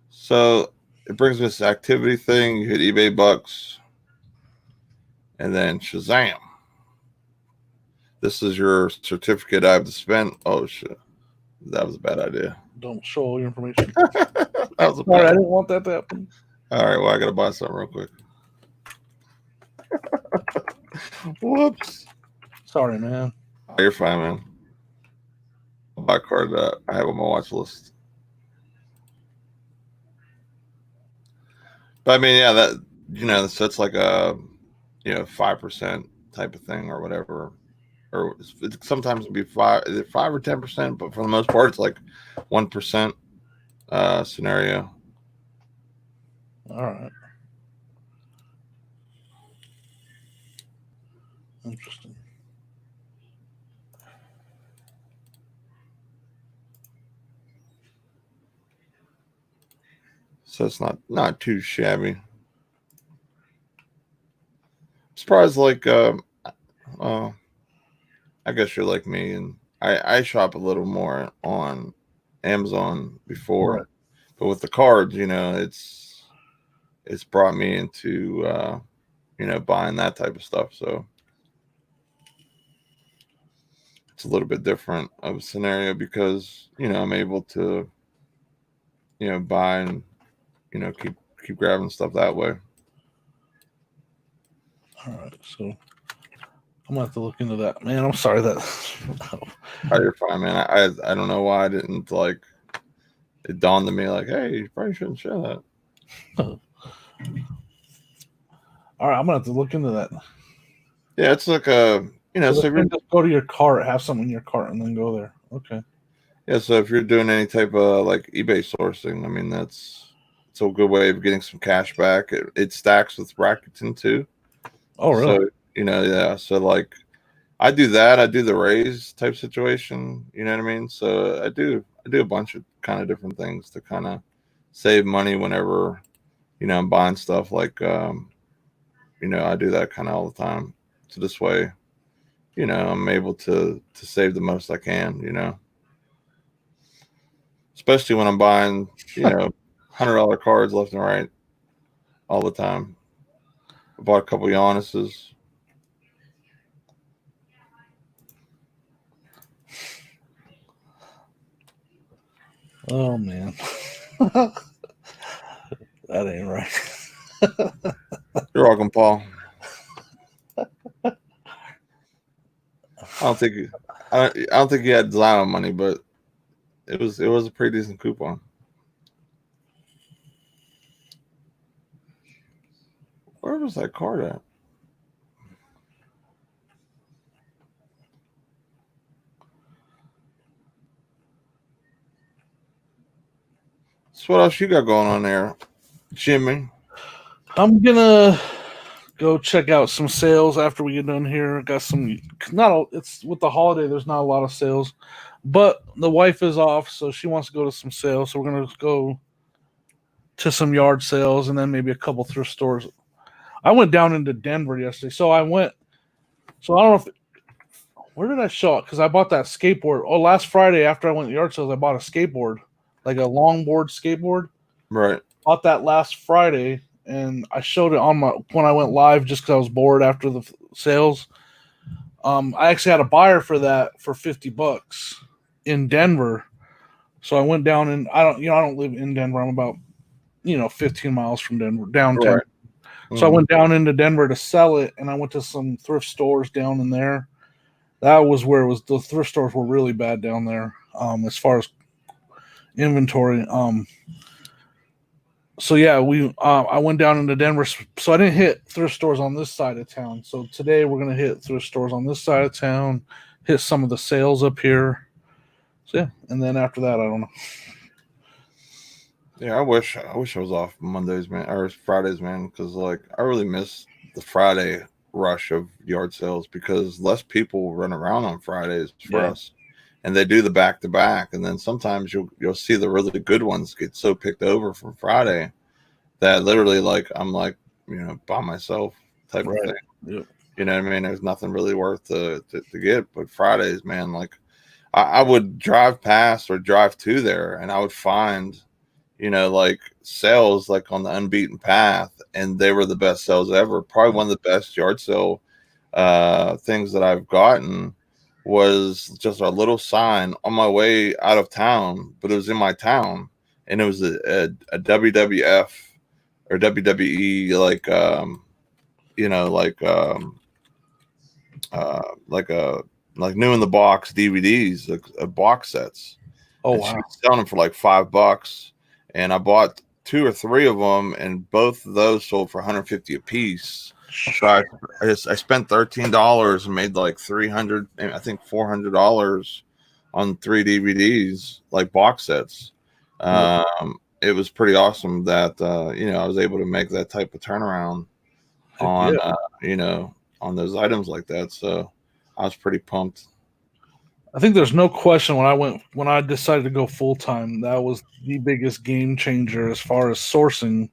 So it brings me this activity thing. You hit eBay bucks, and then Shazam! This is your certificate I have to spend. Oh shit! That was a bad idea. don't show all your information. That was a Sorry, I bad. didn't want that to happen. All right, well I gotta buy something real quick. Whoops! Sorry, man. Oh, you're fine, man. I'll buy a card that I have on my watch list. But I mean, yeah, that that's like a 5% type of thing or whatever, or sometimes it'd be 5 or 10%, but for the most part, it's like 1% scenario. All right. Interesting. So it's not too shabby. I'm surprised, like, I guess you're like me, and I shop a little more on Amazon before, Right. but with the cards, it's brought me into buying that type of stuff. So it's a little bit different of a scenario because I'm able to buy and keep grabbing stuff that way. All right. So I'm gonna have to look into that, man. I'm sorry that. Oh, you're fine, man. I don't know why I didn't like. It dawned on me like, hey, you probably shouldn't share that. All right, I'm gonna have to look into that. Yeah, it's like a So so if you're just go to your cart, have something in your cart, and then go there. Okay. yeah, so if you're doing any type of like eBay sourcing, I mean it's a good way of getting some cash back. It stacks with Rakuten too. Oh, really? So yeah. So like I do that. I do the raise type situation. You know what I mean? So I do a bunch of kind of different things to kind of save money whenever I'm buying stuff. Like I do that kind of all the time. So this way, I'm able to save the most I can. Especially when I'm buying $100 cards left and right all the time. I bought a couple of Giannis's. Oh man, that ain't right. You're welcome, Paul. I don't think he had Zion money, but it was a pretty decent coupon. Where was that card at? So what else you got going on there, Jimmy? I'm gonna go check out some sales after we get done here. Got some it's with the holiday. There's not a lot of sales, but the wife is off, so she wants to go to some sales. So we're gonna go to some yard sales and then maybe a couple thrift stores. I went down into Denver yesterday, so I went. So I don't know if where did I show it? Because I bought that skateboard. Oh, last Friday after I went to yard sales, I bought a skateboard, like a longboard skateboard. Right. Bought that last Friday, and I showed it on when I went live just because I was bored after the sales. I actually had a buyer for that for $50 in Denver. So I went down and I don't live in Denver. I'm about 15 miles from Denver, downtown. Right. So I went down into Denver to sell it, and I went to some thrift stores down in there. That was where the thrift stores were really bad down there, as far as inventory. So yeah, I went down into Denver. So I didn't hit thrift stores on this side of town. So today we're gonna hit thrift stores on this side of town, hit some of the sales up here. So yeah, and then after that, I don't know. Yeah, I wish I was off Mondays, man, or Fridays, man, because like I really miss the Friday rush of yard sales because less people run around on Fridays for us. and they do the back to back, and then sometimes you'll see the really good ones get so picked over from Friday that literally like I'm like, by myself type of thing. Yep. You know what I mean? There's nothing really worth to get, but Fridays, man, like I would drive past or drive to there, and I would find, like sales like on the unbeaten path, and they were the best sales ever. Probably one of the best yard sale things that I've gotten was just a little sign on my way out of town, but it was in my town, and it was a WWF or WWE like new in the box DVDs, box sets. Oh, and wow. She was selling them for like $5, and I bought 2 or 3 of them, and both of those sold for $150 a piece. So I spent $13 and made like $300, I think $400 on 3 DVDs, like box sets. It was pretty awesome that I was able to make that type of turnaround on on those items like that. So I was pretty pumped. I think there's no question when I decided to go full time, that was the biggest game changer as far as sourcing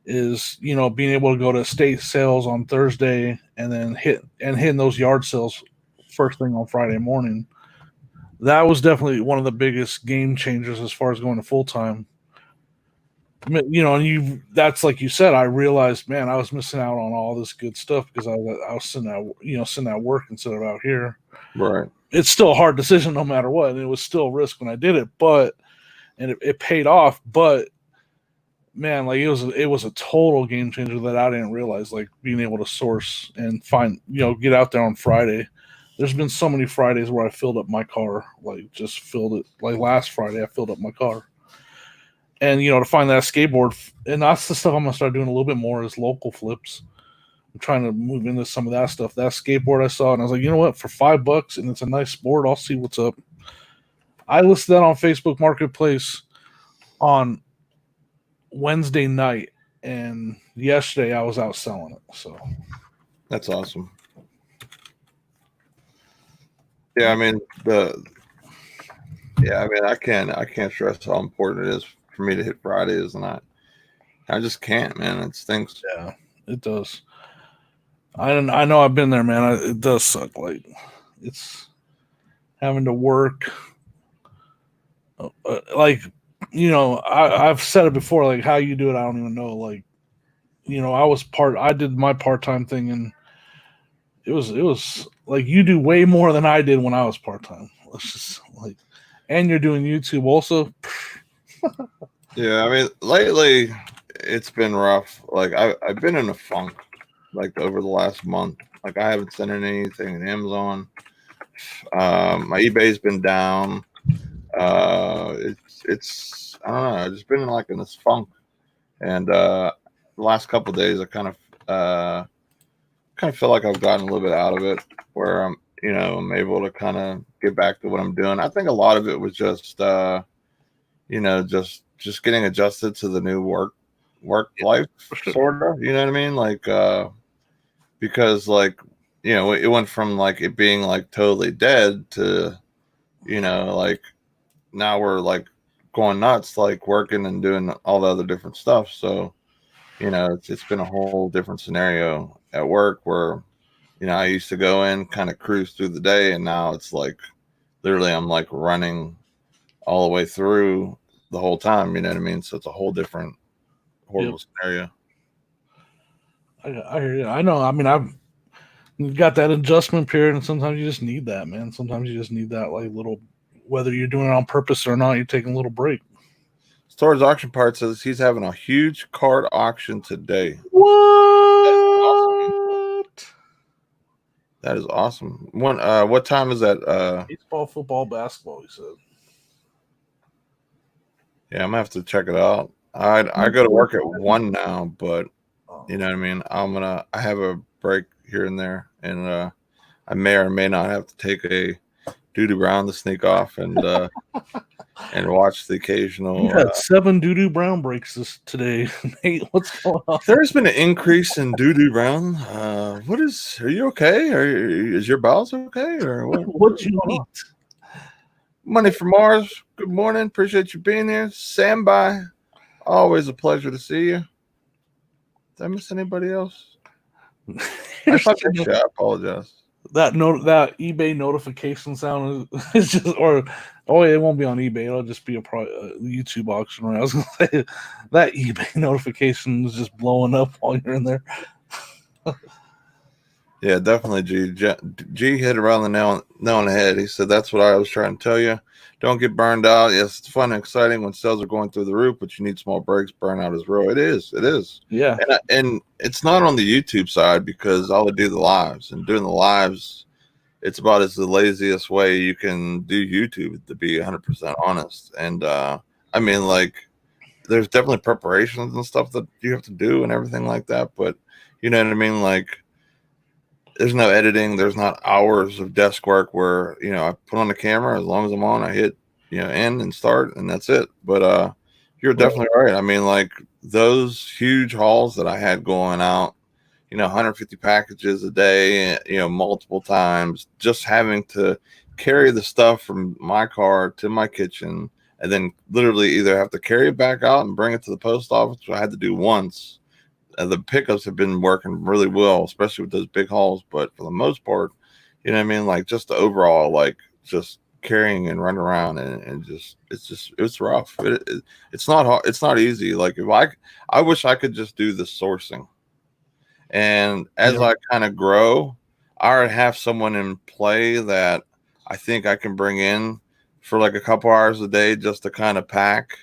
is, being able to go to state sales on Thursday and then hitting those yard sales first thing on Friday morning. That was definitely one of the biggest game changers as far as going to full time. And that's like you said, I realized, man, I was missing out on all this good stuff because I was sitting at work instead of out here. Right. It's still a hard decision no matter what, and it was still a risk when I did it, and it paid off. But man, like it was a total game changer that I didn't realize, like being able to source and find, get out there on Friday. There's been so many Fridays where I filled up my car, like just filled it. Like last Friday, I filled up my car. And, to find that skateboard, and that's the stuff I'm going to start doing a little bit more is local flips. I'm trying to move into some of that stuff. That skateboard I saw, and I was like, you know what? For $5, and it's a nice board, I'll see what's up. I listed that on Facebook Marketplace on Wednesday night, and yesterday I was out selling it. So that's awesome. Yeah, I mean I can't stress how important it is for me to hit Fridays, and I just can't, man. It stinks. Yeah, it does. I know I've been there, man. It does suck. Like it's having to work. I've said it before. Like how you do it, I don't even know. Like, I did my part-time thing, and it was like you do way more than I did when I was part-time. It's just like, and you're doing YouTube also. Yeah, I mean, lately it's been rough. Like I've been in a funk, like over the last month. Like I haven't sent in anything in Amazon. My eBay's been down. It's I don't know. I've just been in this funk, and the last couple of days I kind of feel like I've gotten a little bit out of it, where I'm able to kind of get back to what I'm doing. I think a lot of it was just just getting adjusted to the new work life, sort of. You know what I mean? Like because it went from like it being like totally dead to like now we're like going nuts, like working and doing all the other different stuff. So it's been a whole different scenario at work where I used to go in, kind of cruise through the day, and now it's like literally I'm like running all the way through the whole time. You know what I mean? So it's a whole different horrible scenario. I hear you. I know. I mean, I've got that adjustment period, and sometimes you just need that, man. Sometimes you just need that like little, whether you're doing it on purpose or not, you're taking a little break. Storage Auction Part says he's having a huge card auction today. What? That is awesome. What time is that? Baseball, football, basketball, he said. Yeah, I'm gonna have to check it out. I go to work at 1 now, but you know what I mean? I have a break here and there, and I may or may not have to take a doo-doo brown to sneak off and and watch the occasional. You had 7 doo-doo brown breaks today. Nate, what's going on? There's been an increase in doo-doo brown. Are you okay? Is your bowels okay, or what? What'd you eat? Money from Mars, good morning. Appreciate you being here. Standby, always a pleasure to see you. Did I miss anybody else? If I missed you, I apologize. That eBay notification sound is just, or it won't be on eBay. It'll just be a YouTube auction. Right? I was gonna say that eBay notification is just blowing up while you're in there. Yeah, definitely. G hit around the nail on the head. He said that's what I was trying to tell you. Don't get burned out. Yes, it's fun and exciting when sales are going through the roof, but you need small breaks. Burnout is real. It is. Yeah, and it's not on the YouTube side because I would do the lives, and doing the lives, it's about as the laziest way you can do YouTube, to be 100% honest. And I mean, like, there's definitely preparations and stuff that you have to do and everything like that, but you know what I mean, like. There's no editing. There's not hours of desk work where, I put on the camera. As long as I'm on, I hit, end and start, and that's it. But you're definitely right. I mean, like those huge hauls that I had going out, 150 packages a day, multiple times, just having to carry the stuff from my car to my kitchen and then literally either have to carry it back out and bring it to the post office, which I had to do once. The pickups have been working really well, especially with those big hauls. But for the most part, you know what I mean? Like just the overall, like just carrying and running around and it's rough. It's not hard. It's not easy. Like I wish I could just do the sourcing. And as I kind of grow, I already have someone in play that I think I can bring in for like a couple hours a day just to kind of pack,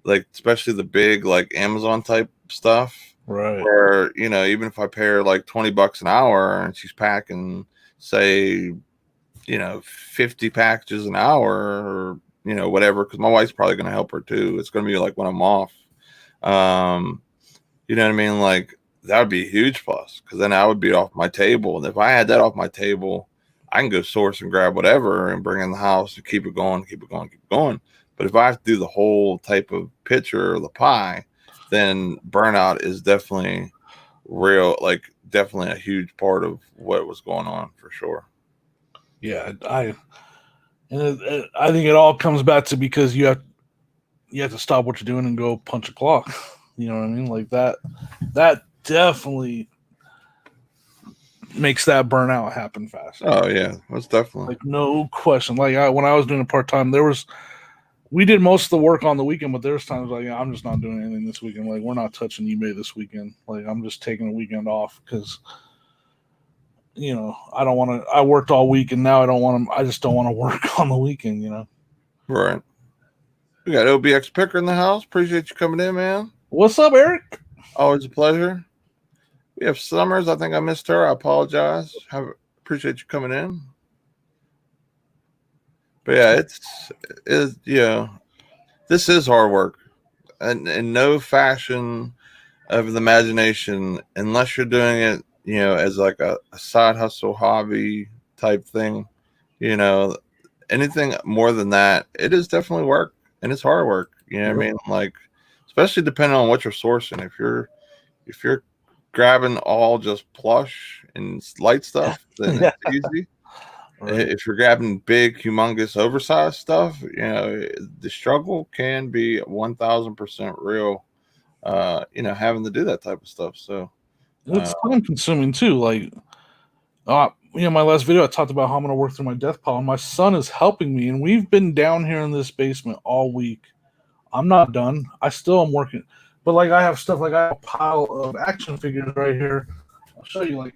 like especially the big like Amazon type stuff. Right. Where, even if I pay her like $20 an hour and she's packing, say, 50 packages an hour or, whatever, because my wife's probably going to help her too. It's going to be like when I'm off. You know what I mean? Like that would be a huge plus because then I would be off my table. And if I had that off my table, I can go source and grab whatever and bring in the house and keep it going. But if I have to do the whole type of picture or the pie, then burnout is definitely real, like definitely a huge part of what was going on for sure. Yeah, I think it all comes back to because you have to stop what you're doing and go punch a clock. You know what I mean? Like that definitely makes that burnout happen fast. Oh yeah, that's definitely like no question. Like when I was doing it part time, we did most of the work on the weekend, but there's times like I'm just not doing anything this weekend. Like we're not touching eBay this weekend. Like I'm just taking a weekend off because I don't want to. I worked all week and now I just don't want to work on the weekend. Right. We got OBX Picker in the house. Appreciate you coming in, man. What's up, Eric? Always a pleasure. We have Summers. I think I missed her. I apologize. Appreciate you coming in. But yeah, this is hard work, and in no fashion of the imagination, unless you're doing it, as like a side hustle hobby type thing, anything more than that, it is definitely work and it's hard work. You know what I mean? Like, especially depending on what you're sourcing. If you're grabbing all just plush and light stuff, then it's easy. Right. If you're grabbing big, humongous, oversized stuff, the struggle can be 1,000% real. Having to do that type of stuff. So it's time consuming too. Like, my last video, I talked about how I'm going to work through my death pile. And my son is helping me, and we've been down here in this basement all week. I'm not done. I still am working, but like I have stuff like I have a pile of action figures right here. I'll show you. Like,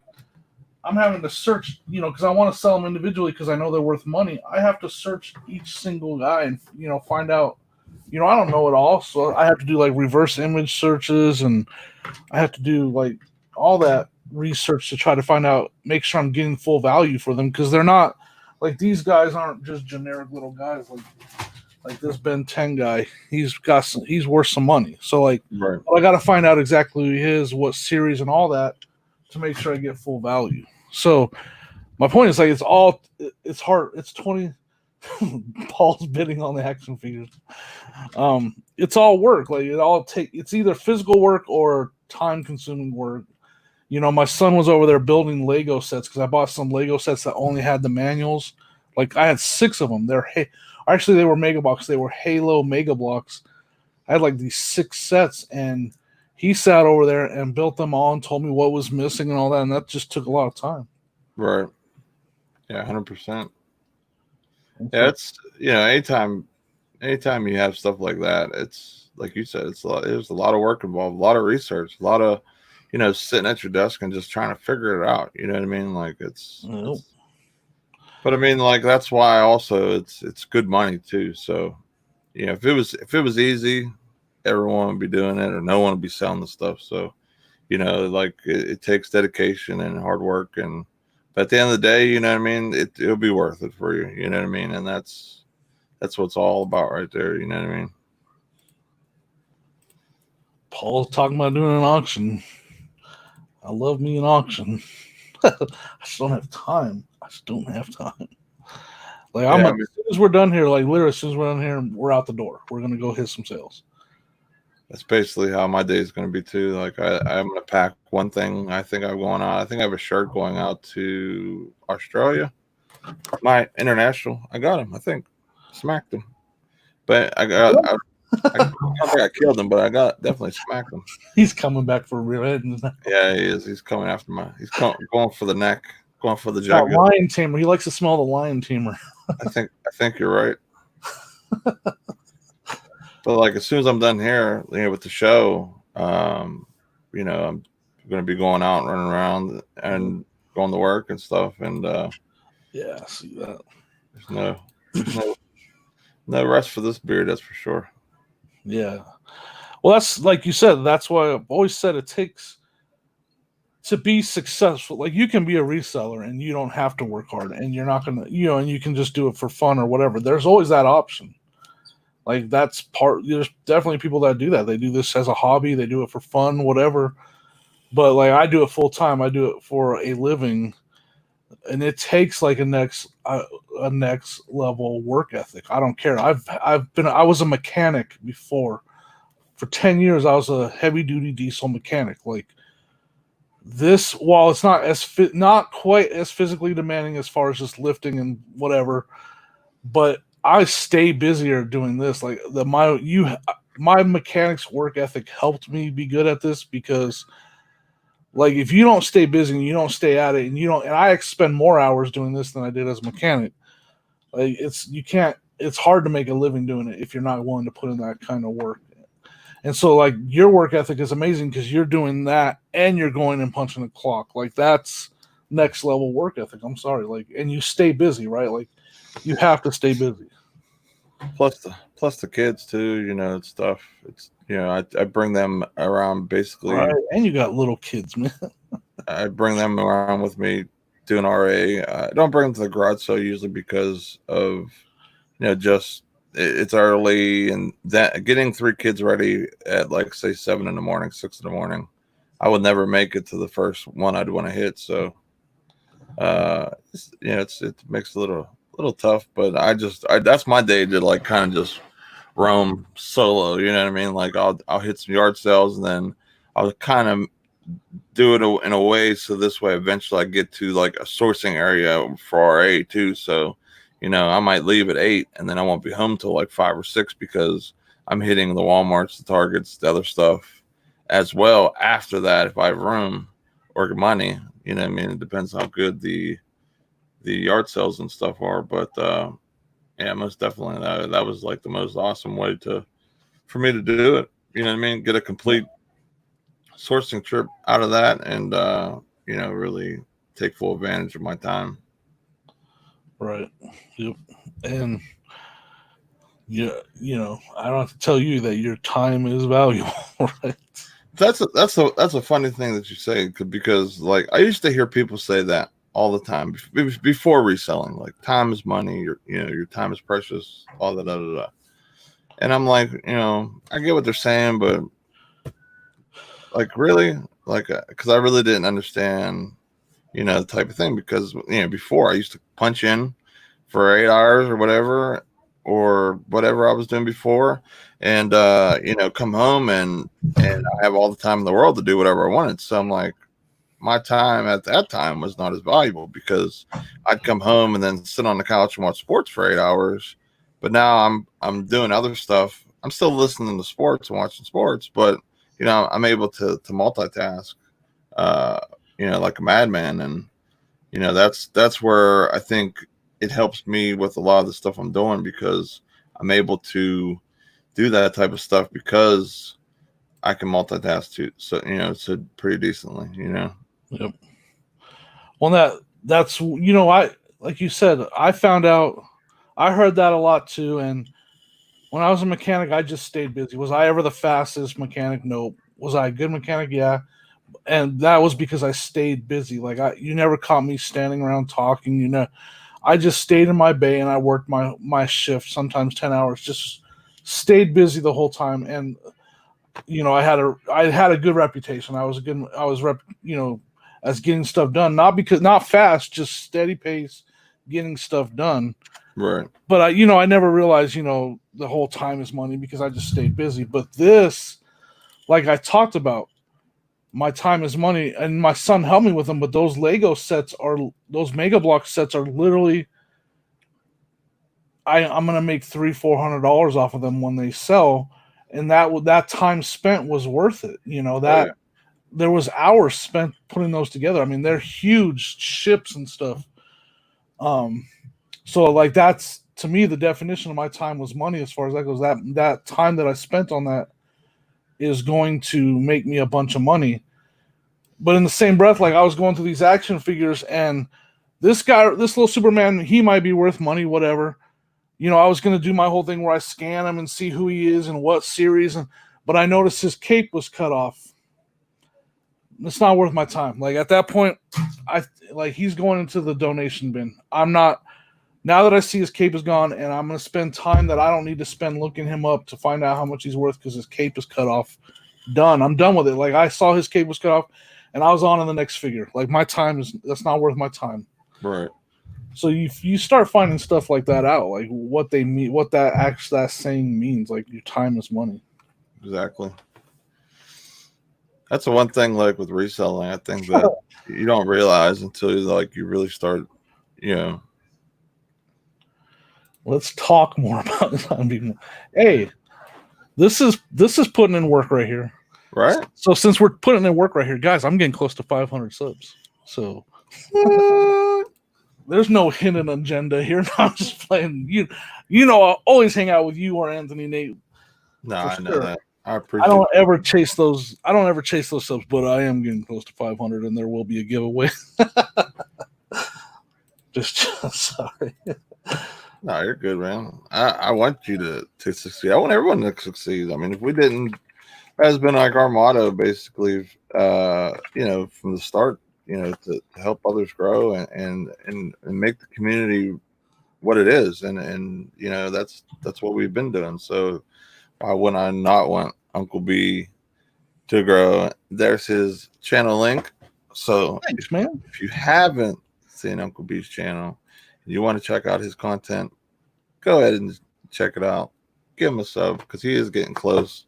I'm having to search, because I want to sell them individually because I know they're worth money. I have to search each single guy and, find out, I don't know it all. So I have to do like reverse image searches and I have to do like all that research to try to find out, make sure I'm getting full value for them because they're not like these guys aren't just generic little guys like this Ben 10 guy. He's worth some money. So like, right. I got to find out exactly who he is, what series and all that to make sure I get full value. So my point is like it's hard. It's 20 Paul's bidding on the action figures. It's all work. Like it's either physical work or time consuming work. My son was over there building Lego sets because I bought some Lego sets that only had the manuals. Like I had 6 of them. They're Actually, they were mega blocks. They were Halo mega blocks. I had like these 6 sets, and he sat over there and built them all and told me what was missing and all that, and that just took a lot of time. Right. Yeah, 100%. Yeah, it's anytime you have stuff like that, it's like you said, there's a lot of work involved, a lot of research, a lot of sitting at your desk and just trying to figure it out. You know what I mean? Like it's but I mean, like that's why also it's good money too. So if it was easy, everyone would be doing it, or no one would be selling the stuff. So like it takes dedication and hard work, and but at the end of the day, you know what I mean, it'll be worth it for you. You know what I mean, and that's what it's all about right there. You know what I mean. Paul's talking about doing an auction. I love me an auction. I just don't have time. Like as soon as we're done here, like literally as soon as we're done here, we're out the door. We're gonna go hit some sales. That's basically how my day is gonna be too. Like I'm gonna pack one thing. I think I'm going out. I think I have a shirt going out to Australia. My international. I got him. I think smacked him, but I don't think I killed him, but I definitely smacked him. He's coming back for revenge. Yeah, he is. He's coming after he's going for the neck, going for the jacket. Lion tamer. He likes to smell the lion tamer. I think you're right. But like as soon as I'm done here, with the show, I'm going to be going out and running around and going to work and stuff. And yeah, I see that. There's no rest for this beard, that's for sure. Yeah. Well, that's like you said. That's why I've always said it takes to be successful. Like you can be a reseller and you don't have to work hard, and you're not gonna, and you can just do it for fun or whatever. There's always that option. Like that's there's definitely people that do that. They do this as a hobby. They do it for fun, whatever. But like I do it full time. I do it for a living, and it takes like a next level work ethic. I don't care. I was a mechanic before. For 10 years, I was a heavy duty diesel mechanic. Like this, while it's not quite as physically demanding as far as just lifting and whatever, but I stay busier doing this. Like my mechanics work ethic helped me be good at this, because like if you don't stay busy and you don't stay at it, and I spend more hours doing this than I did as a mechanic. Like it's hard to make a living doing it if you're not willing to put in that kind of work. And so like your work ethic is amazing because you're doing that and you're going and punching the clock. Like that's next level work ethic. I'm sorry. Like, and you stay busy, right? Like you have to stay busy. Plus the kids too, and stuff. It's I bring them around basically. Right. And you got little kids, man. I bring them around with me doing RA. I don't bring them to the garage sale usually because of just it's early, and that getting 3 kids ready at like say 7 in the morning, 6 in the morning, I would never make it to the first one I'd want to hit. So it makes it a little tough, but that's my day to like kind of just roam solo. You know what I mean? Like I'll hit some yard sales, and then I'll kind of do it in a way so this way eventually I get to like a sourcing area for RA too. So I might leave at 8 and then I won't be home till like 5 or 6 because I'm hitting the Walmarts, the Targets, the other stuff as well after that if I have room or money. You know what I mean? It depends how good the yard sales and stuff are. But yeah, most definitely that was like the most awesome way for me to do it. You know what I mean? Get a complete sourcing trip out of that, and really take full advantage of my time. Right. Yep. And I don't have to tell you that your time is valuable, right? That's a funny thing that you say, because like I used to hear people say that all the time before reselling, like time is money, your time is precious, all that. And I'm like, I get what they're saying, but like really, like because I really didn't understand the type of thing, because before I used to punch in for 8 hours or whatever I was doing before, and come home and I have all the time in the world to do whatever I wanted. So I'm like, my time at that time was not as valuable, because I'd come home and then sit on the couch and watch sports for 8 hours, But now I'm doing other stuff. I'm still listening to sports and watching sports, but I'm able to multitask, like a madman, and that's where I think it helps me with a lot of the stuff I'm doing, because I'm able to do that type of stuff because I can multitask too. So pretty decently. Yep. Well, that's I like you said, I found out, I heard that a lot too, and when I was a mechanic, I just stayed busy. Was I ever the fastest mechanic? Nope. Was I a good mechanic? Yeah. And that was because I stayed busy. Like you never caught me standing around talking. I just stayed in my bay and I worked my shift, sometimes 10 hours. Just stayed busy the whole time, and I had a good reputation. I was as getting stuff done. Not fast, just steady pace, getting stuff done. Right. But I never realized, the whole time is money, because I just stayed busy. But this, like I talked about, my time is money, and my son helped me with them. But those those Mega Block sets are literally, I'm gonna make $300-400 off of them when they sell, and that time spent was worth it. There was hours spent putting those together. I mean, they're huge ships and stuff. So like that's, to me, the definition of my time was money as far as that goes. That time that I spent on that is going to make me a bunch of money. But in the same breath, like I was going through these action figures, and this little Superman, he might be worth money, whatever. I was going to do my whole thing where I scan him and see who he is and what series, but I noticed his cape was cut off. It's not worth my time. Like at that point, he's going into the donation bin. I'm not. Now that I see his cape is gone, and I'm going to spend time that I don't need to spend looking him up to find out how much he's worth because his cape is cut off. Done. I'm done with it. Like I saw his cape was cut off, and I was on to the next figure. Like that's not worth my time. Right. So you start finding stuff like that out, like what they mean, what that saying means. Like your time is money. Exactly. That's the one thing, like with reselling, I think that you don't realize until you really start, Let's talk more about this. Hey, this is putting in work right here. Right. So since we're putting in work right here, guys, I'm getting close to 500 subs. So there's no hidden agenda here. I'm just playing. I'll always hang out with you or Anthony Nate. No, I know that. I appreciate. I don't ever chase those subs, but I am getting close to 500, and there will be a giveaway. just sorry. No, you're good, man. I want you to succeed. I want everyone to succeed. I mean, if we didn't, that has been like our motto, basically. From the start, to help others grow and make the community what it is, and that's what we've been doing. So why would I not want Uncle B to grow? There's his channel link. So thanks, man. If you haven't seen Uncle B's channel, you want to check out his content, go ahead and check it out. Give him a sub because he is getting close.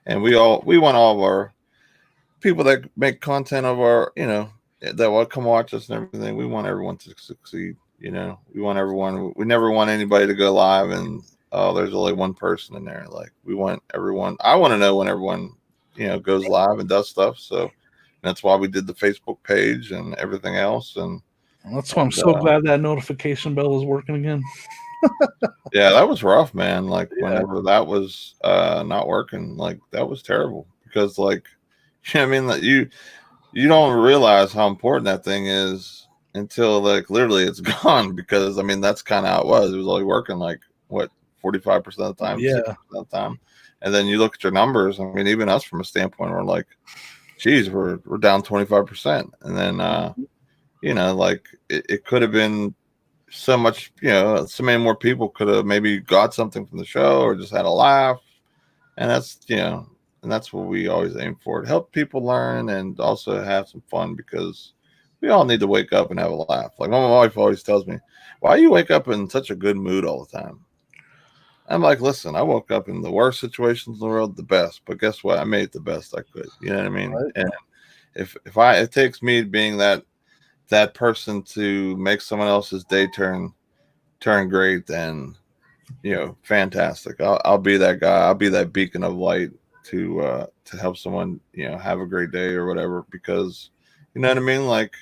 And we want all of our people that make content of our, that will come watch us and everything. We want everyone to succeed. We want everyone. We never want anybody to go live and there's only one person in there. Like we want everyone. I want to know when everyone, goes live and does stuff. So that's why we did the Facebook page and everything else. And that's why I'm so glad that notification bell is working again. Yeah, that was rough, man. Like whenever that was not working, like that was terrible because I mean that you don't realize how important that thing is until literally it's gone, because I mean that's kind of how it was. It was only working 45% of the time, 60% of the time. And then you look at your numbers. I mean, even us from a standpoint, we're like, geez, we're down 25%. And then it could have been so much, so many more people could have maybe got something from the show or just had a laugh. And that's what we always aim for, to help people learn and also have some fun, because we all need to wake up and have a laugh. Like my wife always tells me, why do you wake up in such a good mood all the time? I'm like, listen, I woke up in the worst situations in the world, the best, but guess what? I made it the best I could. You know what I mean? Right. And if it takes me being that person to make someone else's day turn great, then fantastic. I'll be that guy. I'll be that beacon of light to help someone, have a great day or whatever, because you know what I mean? Like,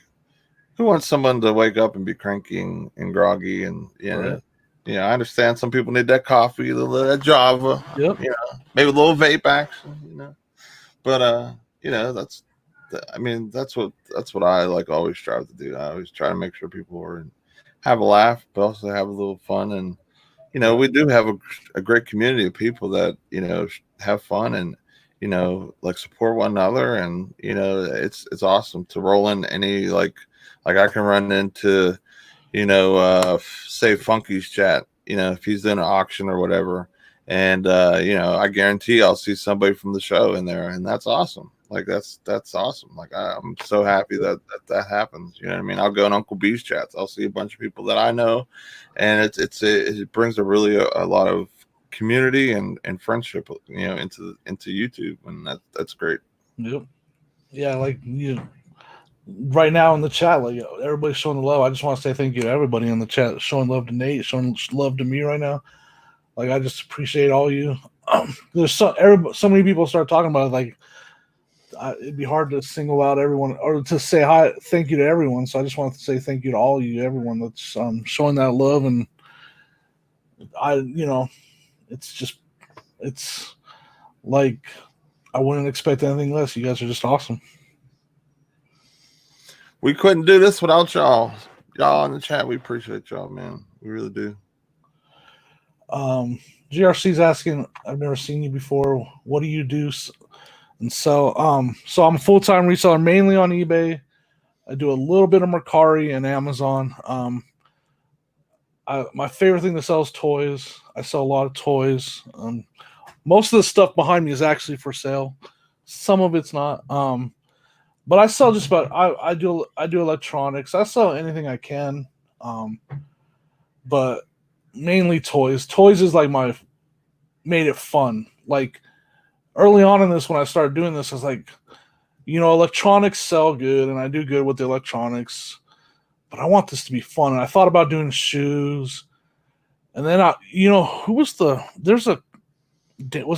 who wants someone to wake up and be cranky and groggy and Right. I understand some people need that coffee, a little that Java, Yep. maybe a little vape action, but that's that's what I like always strive to do. I always try to make sure people have a laugh, but also have a little fun. And Right. we do have a great community of people that have fun and like support one another. And it's awesome to roll in any like I can run into say Funky's chat, if he's in an auction or whatever. And I guarantee I'll see somebody from the show in there, and that's awesome. Like that's awesome. Like I'm so happy that happens. You know what I mean? I'll go in Uncle B's chats. I'll see a bunch of people that I know, and it brings a lot of community and friendship, into YouTube, and that's great. Yep. Yeah, like right now in the chat, like everybody's showing the love. I just want to say thank you to everybody in the chat showing love to Nate, showing love to me right now. Like I just appreciate all you. There's so many people start talking about it, like it'd be hard to single out everyone or to say hi, thank you to everyone. So I just wanted to say thank you to all you, everyone that's showing that love. And it's it's like I wouldn't expect anything less. You guys are just awesome. We couldn't do this without y'all. Y'all in the chat, we appreciate y'all, man. We really do. GRC's asking, I've never seen you before. What do you do? And so I'm a full-time reseller, mainly on eBay. I do a little bit of Mercari and Amazon. My favorite thing to sell is toys. I sell a lot of toys. Most of the stuff behind me is actually for sale. Some of it's not. But I sell just about. I do electronics. I sell anything I can. But mainly toys. Toys is like made it fun. Like early on in this, when I started doing this, I was like, electronics sell good, and I do good with the electronics, but I want this to be fun. And I thought about doing shoes, and then who was was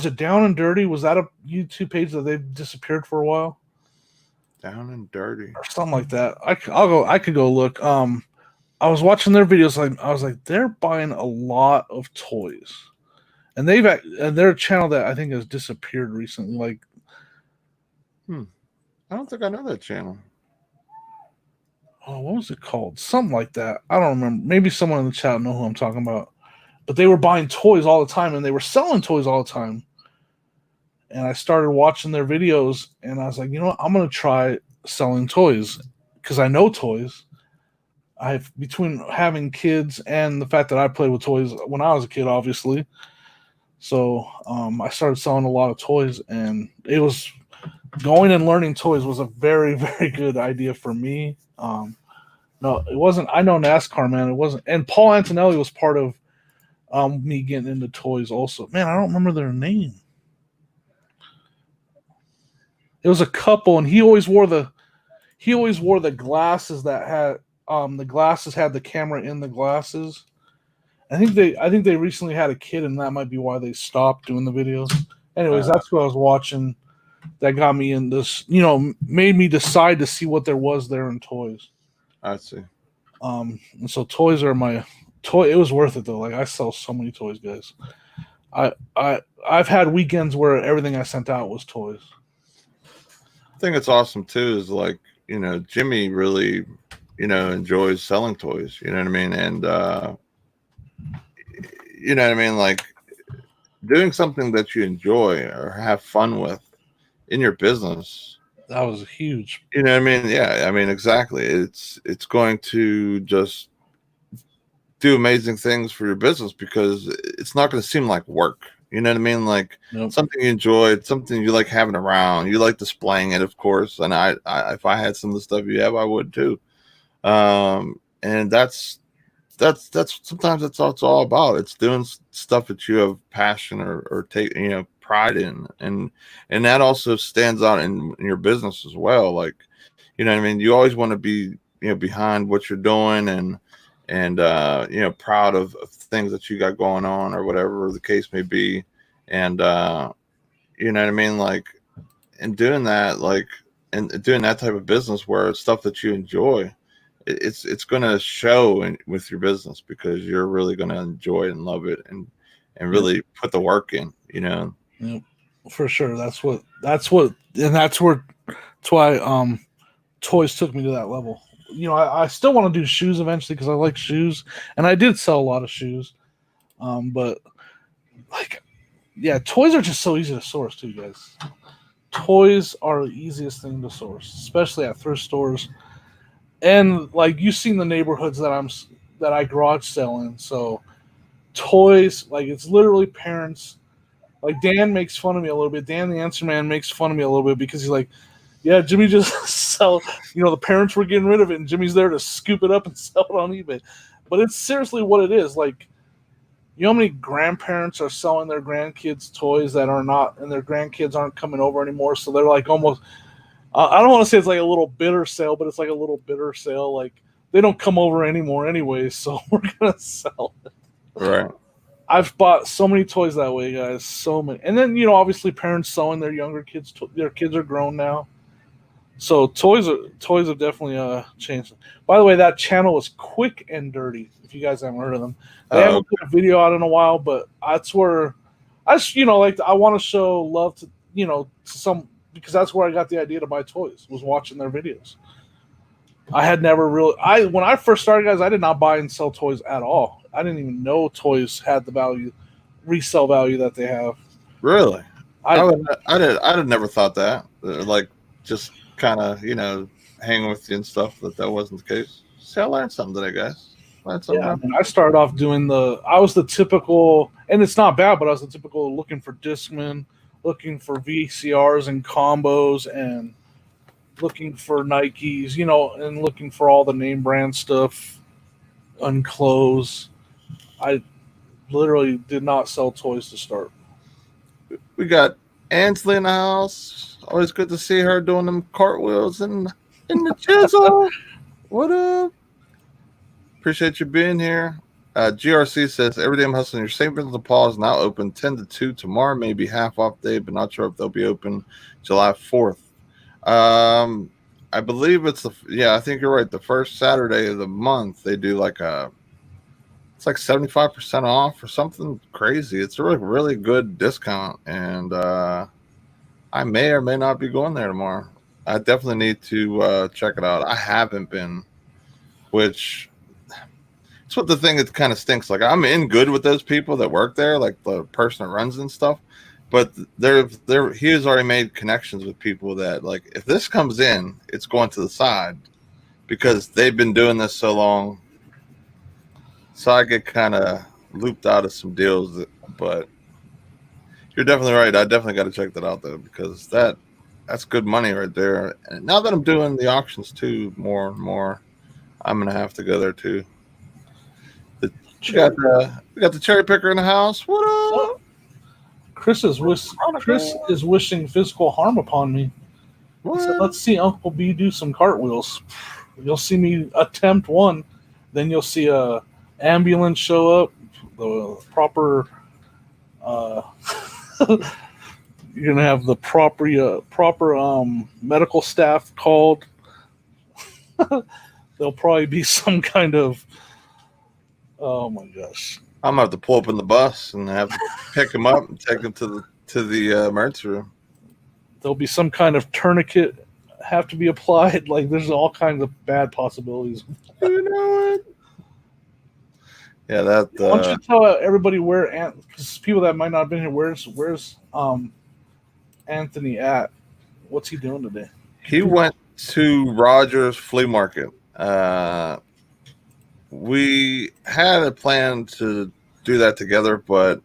it Down and Dirty? Was that a YouTube page that they've disappeared for a while? Down and Dirty or something like that. I could go look. I was watching their videos. Like I was like, they're buying a lot of toys, and they're a channel that I think has disappeared recently. Like, I don't think I know that channel. Oh, what was it called? Something like that. I don't remember. Maybe someone in the chat know who I'm talking about. But they were buying toys all the time, and they were selling toys all the time. And I started watching their videos, and I was like, I'm going to try selling toys because I know toys. Between having kids and the fact that I played with toys when I was a kid, obviously. So I started selling a lot of toys, and it was going and learning toys was a very, very good idea for me. No, it wasn't. I know NASCAR, man. It wasn't. And Paul Antonelli was part of me getting into toys also. Man, I don't remember their name. It was a couple, and he always wore the glasses that had the glasses had the camera in the glasses. I think they recently had a kid, and that might be why they stopped doing the videos. Anyways, that's who I was watching. That got me in this, made me decide to see what there was there in toys. I see. And so toys are my toy. It was worth it though. Like I sell so many toys, guys. I've had weekends where everything I sent out was toys. I think it's awesome too. Is like Jimmy really enjoys selling toys. You know what I mean? And you know what I mean, like doing something that you enjoy or have fun with in your business. That was huge. You know what I mean? Yeah, I mean exactly. It's going to just do amazing things for your business because it's not going to seem like work. You know what I mean? Like something you enjoyed, something you like having around. You like displaying it, of course. And I if I had some of the stuff you have, I would too. And that's sometimes that's all it's all about. It's doing stuff that you have passion or take pride in, and that also stands out in your business as well. Like you know what I mean, you always want to be behind what you're doing and proud of things that you got going on or whatever the case may be. And you know what I mean? Like, and doing that, like, and doing that type of business where it's stuff that you enjoy, it's going to show with your business, because you're really going to enjoy it and love it, and really put the work in, Yeah, for sure. That's why toys took me to that level. I still want to do shoes eventually because I like shoes, and I did sell a lot of shoes. But like, yeah, toys are just so easy to source too, guys. Toys are the easiest thing to source, especially at thrift stores. And like, you've seen the neighborhoods that I garage sell in. So toys, like, it's literally parents. Like, Dan makes fun of me a little bit. Dan the Answer Man makes fun of me a little bit because he's like, yeah, Jimmy just sell. The parents were getting rid of it, and Jimmy's there to scoop it up and sell it on eBay. But it's seriously what it is. Like, how many grandparents are selling their grandkids toys that are not, and their grandkids aren't coming over anymore? So they're like almost. I don't want to say it's like a little bitter sale, but it's like a little bitter sale. Like, they don't come over anymore anyway, so we're gonna sell it. Right. I've bought so many toys that way, guys. So many, and then obviously parents selling their younger kids. Their kids are grown now, so toys have definitely changed. By the way, that channel is Quick and Dirty. If you guys haven't heard of them, they haven't put a video out in a while, but that's where I want to show love to to some, because that's where I got the idea to buy toys, was watching their videos. I had never really when I first started, guys, I did not buy and sell toys at all. I didn't even know toys had the resale value that they have. Really? I'd never thought that. Like, just kind of, hanging with you and stuff, that wasn't the case. See, I learned something today, guys. I started off doing I was the typical, and it's not bad, but I was the typical looking for Discman, looking for VCRs and combos, and looking for Nikes, and looking for all the name brand stuff and clothes. I literally did not sell toys to start. We got Ansley in the house. Always good to see her doing them cartwheels in the chisel. What up? Appreciate you being here. GRC says, every day I'm hustling. Your St. Vincent de Paul is now open 10 to 2. Tomorrow may be half off day, but not sure if they'll be open July 4th. I believe it's I think you're right. The first Saturday of the month, they do it's like 75% off or something crazy. It's a really, really good discount. And I may or may not be going there tomorrow. I definitely need to check it out. I haven't been, which it's what the thing that kind of stinks. Like, I'm in good with those people that work there, like the person that runs and stuff. But he has already made connections with people that, like, if this comes in, it's going to the side because they've been doing this so long. So I get kind of looped out of some deals. But you're definitely right. I definitely got to check that out, though, because that's good money right there. And now that I'm doing the auctions, too, more and more, I'm going to have to go there, too. We got the cherry picker in the house. What up? Chris is wishing physical harm upon me. He said, let's see Uncle B do some cartwheels. You'll see me attempt one, then you'll see a ambulance show up, the proper you're gonna have the proper medical staff called. There'll probably be some kind of, oh my gosh, I'm gonna have to pull up in the bus and have to pick him up and take him to the emergency room. There'll be some kind of tourniquet have to be applied. Like, there's all kinds of bad possibilities. You know what? Yeah, that. Why don't you tell everybody where, because people that might not have been here, where's Anthony at? What's he doing today? He went to Rogers Flea Market. We had a plan to do that together, but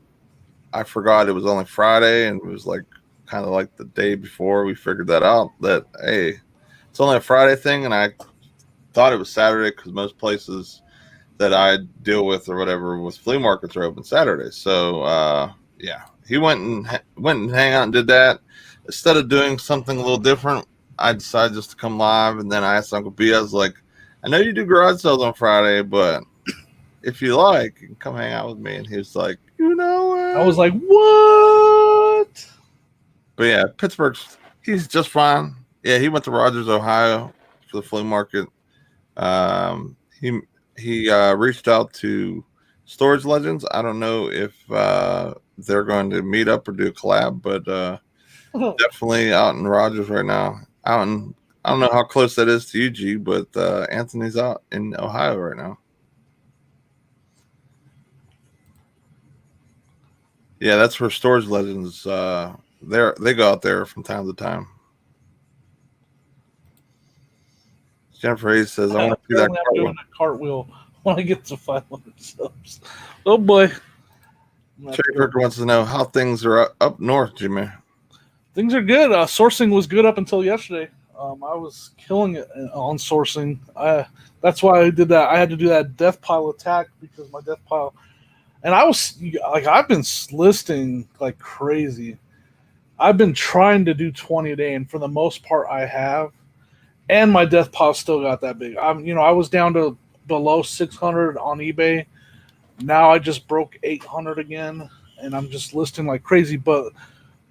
I forgot it was only Friday, and it was like kind of like the day before we figured that out, that, hey, it's only a Friday thing, and I thought it was Saturday because most places that I deal with or whatever with flea markets are open Saturday. So he went and hang out and did that. Instead of doing something a little different, I decided just to come live, and then I asked Uncle B, I was like, I know you do garage sales on Friday, but if you like, you can come hang out with me. And he was like, you know what? I was like, what? But yeah, Pittsburgh's, he's just fine. Yeah, he went to Rogers, Ohio for the flea market. He reached out to Storage Legends. I don't know if they're going to meet up or do a collab, but definitely out in Rogers right now. I don't know how close that is to you, G, but Anthony's out in Ohio right now. Yeah, that's where Storage Legends. They go out there from time to time. Jennifer Hayes says, "I want to see that I'm doing a cartwheel when I get to 500 subs." Oh boy! Cherry Kirker wants to know how things are up north, Jimmy. Things are good. Sourcing was good up until yesterday. I was killing it on sourcing. That's why I did that. I had to do that death pile attack because my death pile, and I was like, I've been listing like crazy. I've been trying to do 20 a day, and for the most part, I have. And my death pile still got that big. I was down to below 600 on eBay. Now I just broke 800 again, and I'm just listing like crazy. But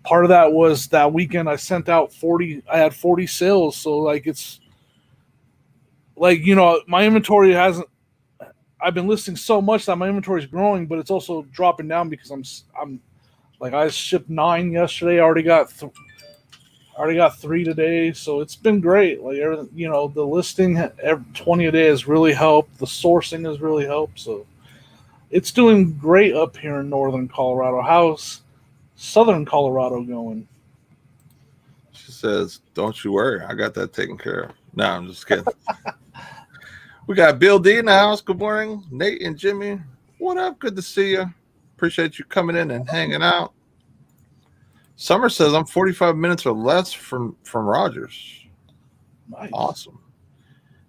part of that was that weekend I sent out 40. I had 40 sales, so like it's like my inventory hasn't. I've been listing so much that my inventory is growing, but it's also dropping down because I'm like I shipped 9 yesterday. I already got 3 today, so it's been great. Like everything, the listing 20 a day has really helped. The sourcing has really helped. So it's doing great up here in northern Colorado. How's southern Colorado going? She says, "Don't you worry, I got that taken care of." No, I'm just kidding. We got Bill D in the house. Good morning, Nate and Jimmy. What up? Good to see you. Appreciate you coming in and hanging out. Summer says, "I'm 45 minutes or less from Rogers." Nice. Awesome.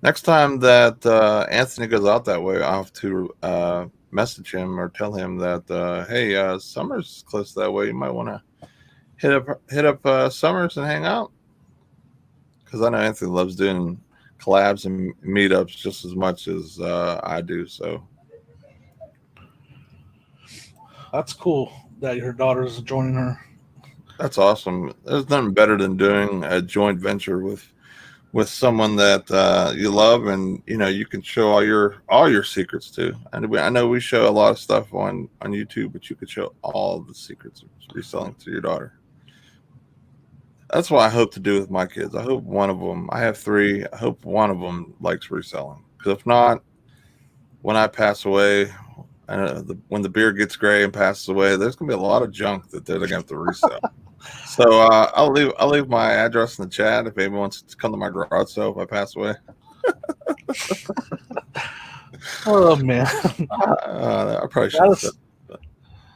Next time that Anthony goes out that way, I'll have to message him or tell him that, hey, Summer's close that way. You might want to hit up Summers and hang out, because I know Anthony loves doing collabs and meetups just as much as I do. So that's cool that your daughter's joining her. That's awesome. There's nothing better than doing a joint venture with someone that you love, and you can show all your secrets too. And I know we show a lot of stuff on YouTube, but you could show all the secrets of reselling to your daughter. That's what I hope to do with my kids. I hope one of them, I have 3, I hope one of them likes reselling. Because if not, when I pass away, when the beard gets gray and passes away, there's gonna be a lot of junk that they're gonna have to resell. So I'll leave my address in the chat if anyone wants to come to my garage sale if I pass away. Oh man, I probably should.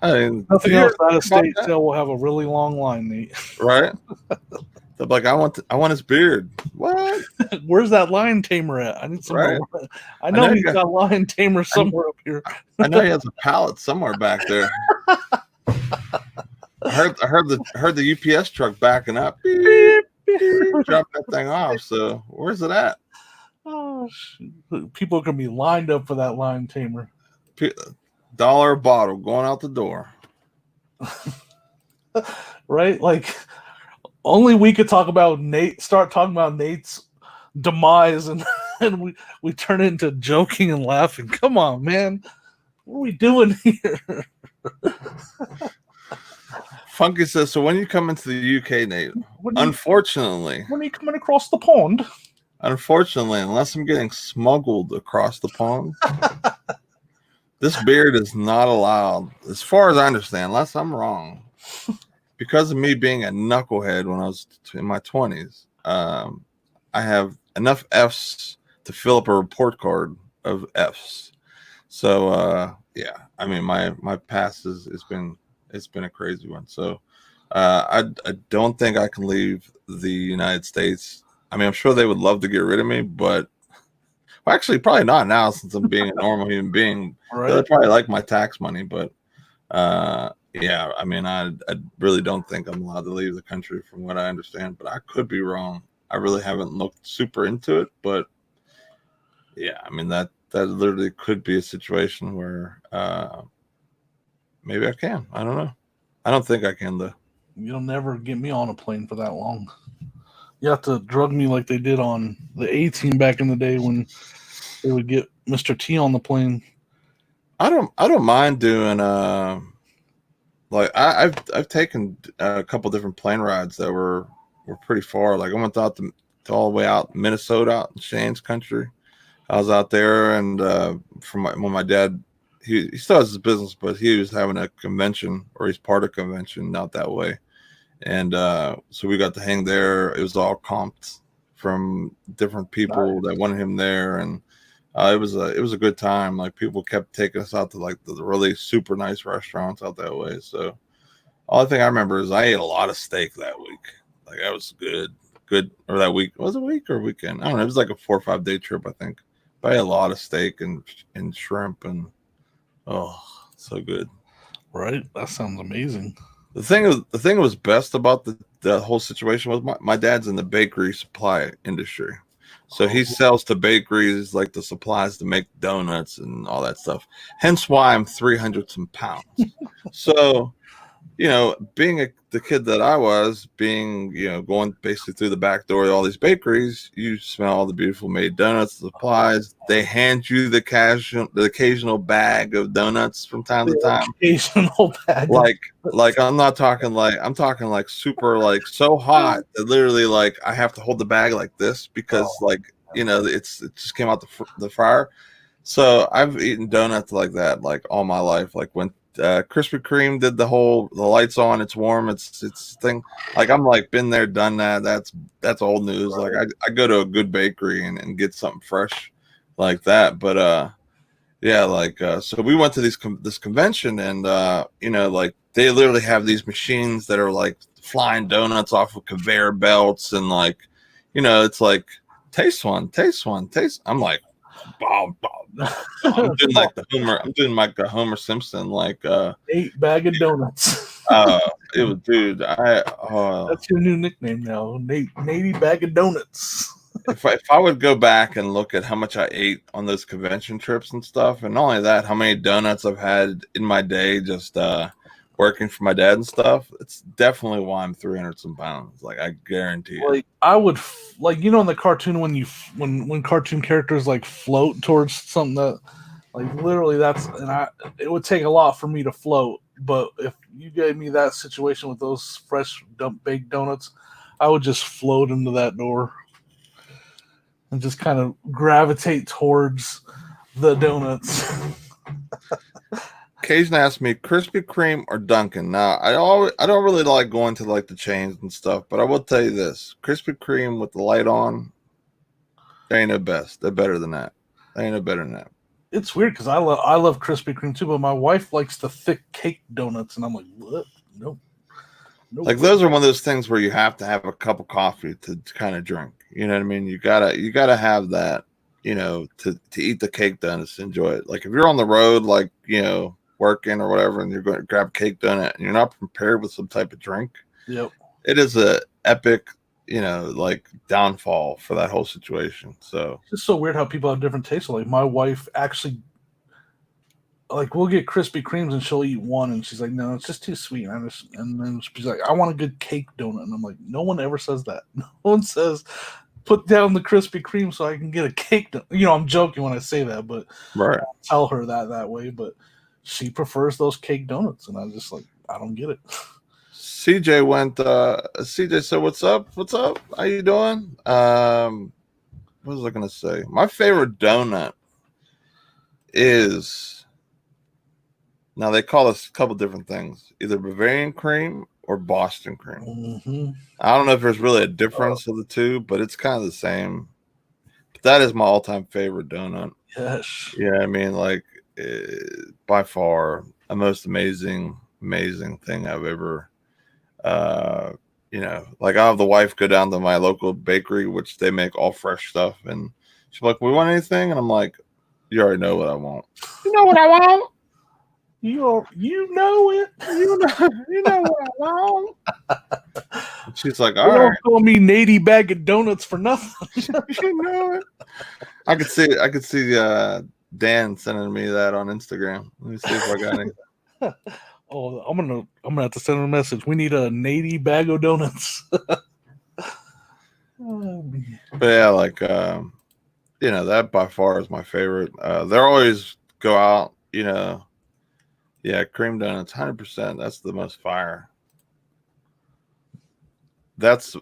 I mean, nothing else out of state sale will have a really long line, Nate. Right? They're like, I want his beard. What? Where's that lion tamer at? I need some more. I know he's got a lion tamer somewhere up here. I know he has a pallet somewhere back there. I heard the UPS truck backing up. Beep, beep, drop that thing off. So where's it at? Oh, people are gonna be lined up for that lion tamer. $1 a bottle going out the door. Right? Like only we could talk about start talking about Nate's demise, and we turn it into joking and laughing. Come on, man. What are we doing here? Funky says, so when you come into the UK, Nate, unfortunately. When are you coming across the pond? Unfortunately, unless I'm getting smuggled across the pond, this beard is not allowed, as far as I understand, unless I'm wrong. Because of me being a knucklehead when I was in my 20s, I have enough Fs to fill up a report card of Fs. So, yeah, I mean, my past it's been a crazy one. So, I don't think I can leave the United States. I mean, I'm sure they would love to get rid of me, but actually, probably not now since I'm being a normal human being. Right. They probably like my tax money, but yeah, I mean, I really don't think I'm allowed to leave the country from what I understand, but I could be wrong. I really haven't looked super into it, but yeah, I mean, that literally could be a situation where maybe I can. I don't know. I don't think I can though. You'll never get me on a plane for that long. You have to drug me like they did on the A-Team back in the day when they would get Mr. T on the plane. I don't mind doing like I've taken a couple different plane rides that were pretty far. Like I went out to all the way out Minnesota, out in Shane's country. I was out there, and when my dad, he still has his business, but he was having a convention, or he's part of a convention out that way, and so we got to hang there. It was all comped from different people that wanted him there, and it was a good time. Like people kept taking us out to like the really super nice restaurants out that way. So all I think I remember is I ate a lot of steak that week. Like that was good, or that week. Was it a week or a weekend? I don't know. It was like a 4 or 5 day trip, I think. But I ate a lot of steak and shrimp, and oh, so good. Right? That sounds amazing. The thing that was best about the whole situation was my dad's in the bakery supply industry. So he sells to bakeries like the supplies to make donuts and all that stuff. Hence why I'm 300 some pounds. So, being the kid that I was, going basically through the back door of all these bakeries, you smell all the beautiful made donuts, supplies. They hand you the occasional bag of donuts from time to time. Occasional bag. Like I'm talking like super like so hot that literally like I have to hold the bag like this because it just came out the fryer. So I've eaten donuts like that like all my life. Like when Krispy Kreme did the lights on, it's warm, it's thing. Like I'm like been there, done that. That's old news. Like I go to a good bakery and get something fresh like that. But yeah, like so we went to this convention, and like they literally have these machines that are like flying donuts off of conveyor belts, and like it's like taste one. I'm like, bow. I'm doing like I'm doing like a Homer Simpson, like 8 bag of donuts. It was, dude. That's your new nickname now, Navy bag of donuts. If I would go back and look at how much I ate on those convention trips and stuff, and not only that, how many donuts I've had in my day just working for my dad and stuff, it's definitely why I'm 300 some pounds. Like I guarantee you. Like I would in the cartoon when cartoon characters like float towards something that like literally it would take a lot for me to float. But if you gave me that situation with those fresh baked donuts, I would just float into that door and just kind of gravitate towards the donuts. Occasionally ask me Krispy Kreme or Dunkin'. Now I don't really like going to like the chains and stuff, but I will tell you this: Krispy Kreme with the light on, they ain't the best. They're better than that. They ain't no better than that. It's weird because I love Krispy Kreme too, but my wife likes the thick cake donuts, and I'm like, what? Nope. Like those are one of those things where you have to have a cup of coffee to kind of drink. You know what I mean? You gotta have that. To eat the cake donuts, enjoy it. Like if you're on the road, like working or whatever, and you're going to grab a cake donut and you're not prepared with some type of drink, yep, it is a epic like downfall for that whole situation. So it's just so weird how people have different tastes. Like my wife actually, like we'll get Krispy Kremes and she'll eat one and she's like, no, it's just too sweet. And then she's like, I want a good cake donut, and I'm like, no one ever says that. No one says put down the Krispy Kreme so I can get a cake donut. I'm joking when I say that, but right. I tell her that way, but she prefers those cake donuts, and I'm just like, I don't get it. CJ went. CJ said, "What's up? What's up? How you doing?" What was I gonna say? My favorite donut is, now they call us a couple different things: either Bavarian cream or Boston cream. Mm-hmm. I don't know if there's really a difference of the two, but it's kind of the same. But that is my all-time favorite donut. Yes. Yeah, I mean, like by far the most amazing thing I've ever. Like I'll have the wife go down to my local bakery, which they make all fresh stuff, and she's like, "We want anything?" And I'm like, "You already know what I want." You know what I want. You know it. You know what I want. And she's like, "All right." Don't call me Nady bag of donuts for nothing. You know it. I could see Dan sending me that on Instagram. Let me see if I got any. Oh, I'm gonna have to send him a message. We need a Nady bag of donuts. But yeah, like that by far is my favorite. They always go out, yeah, cream donuts, 100%. That's the most fire. That's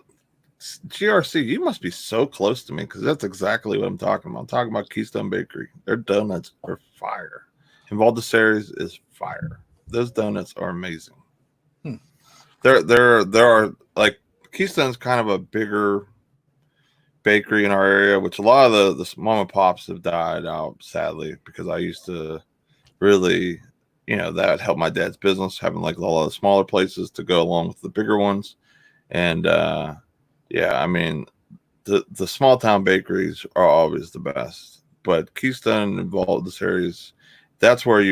GRC. You must be so close to me because that's exactly what I'm talking about. I'm talking about Keystone Bakery. Their donuts are fire. And Valdeceres is fire. Those donuts are amazing. There are like Keystone's kind of a bigger bakery in our area, which a lot of the mom and pops have died out, sadly, because I used to really, that helped my dad's business, having like a lot of smaller places to go along with the bigger ones. And yeah, I mean, the small town bakeries are always the best, but Keystone involved the series. That's where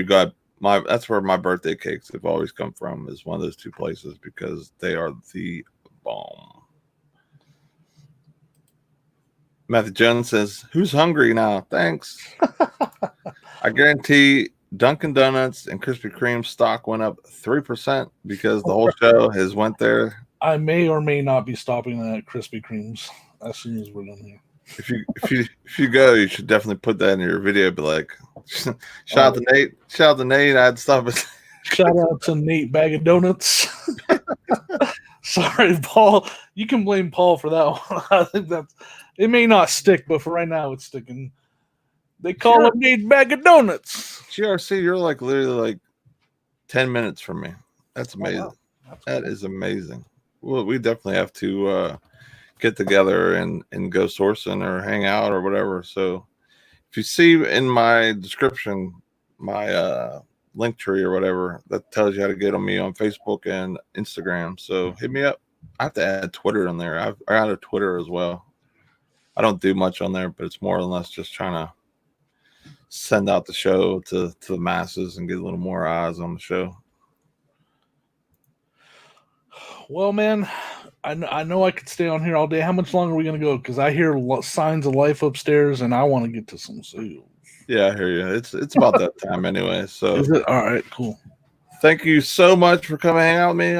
that's where my birthday cakes have always come from, is one of those two places, because they are the bomb. Matthew Jones says, "Who's hungry now? Thanks." I guarantee Dunkin' Donuts and Krispy Kreme stock went up 3% because the whole show has went there. I may or may not be stopping at Krispy Kreme's as soon as we're done here. If you go, you should definitely put that in your video. Be like, shout out to Nate. Shout out to Nate. I'd stop it. Shout out to Nate Bag of Donuts. Sorry, Paul. You can blame Paul for that one. I think it may not stick, but for right now, it's sticking. They call him Nate Bag of Donuts. GRC, you're like literally like 10 minutes from me. That's amazing. Oh, wow. That is amazing. Well, we definitely have to get together and go sourcing or hang out or whatever. So if you see in my description, my link tree or whatever, that tells you how to get on me on Facebook and Instagram. So hit me up. I have to add Twitter on there. I added Twitter as well. I don't do much on there, but it's more or less just trying to send out the show to the masses and get a little more eyes on the show. Well, man, I know I could stay on here all day. How much longer are we going to go? Because I hear signs of life upstairs, and I want to get to some sales. Yeah, I hear you. It's about that time anyway. So is it? All right, cool. Thank you so much for coming hang out with me,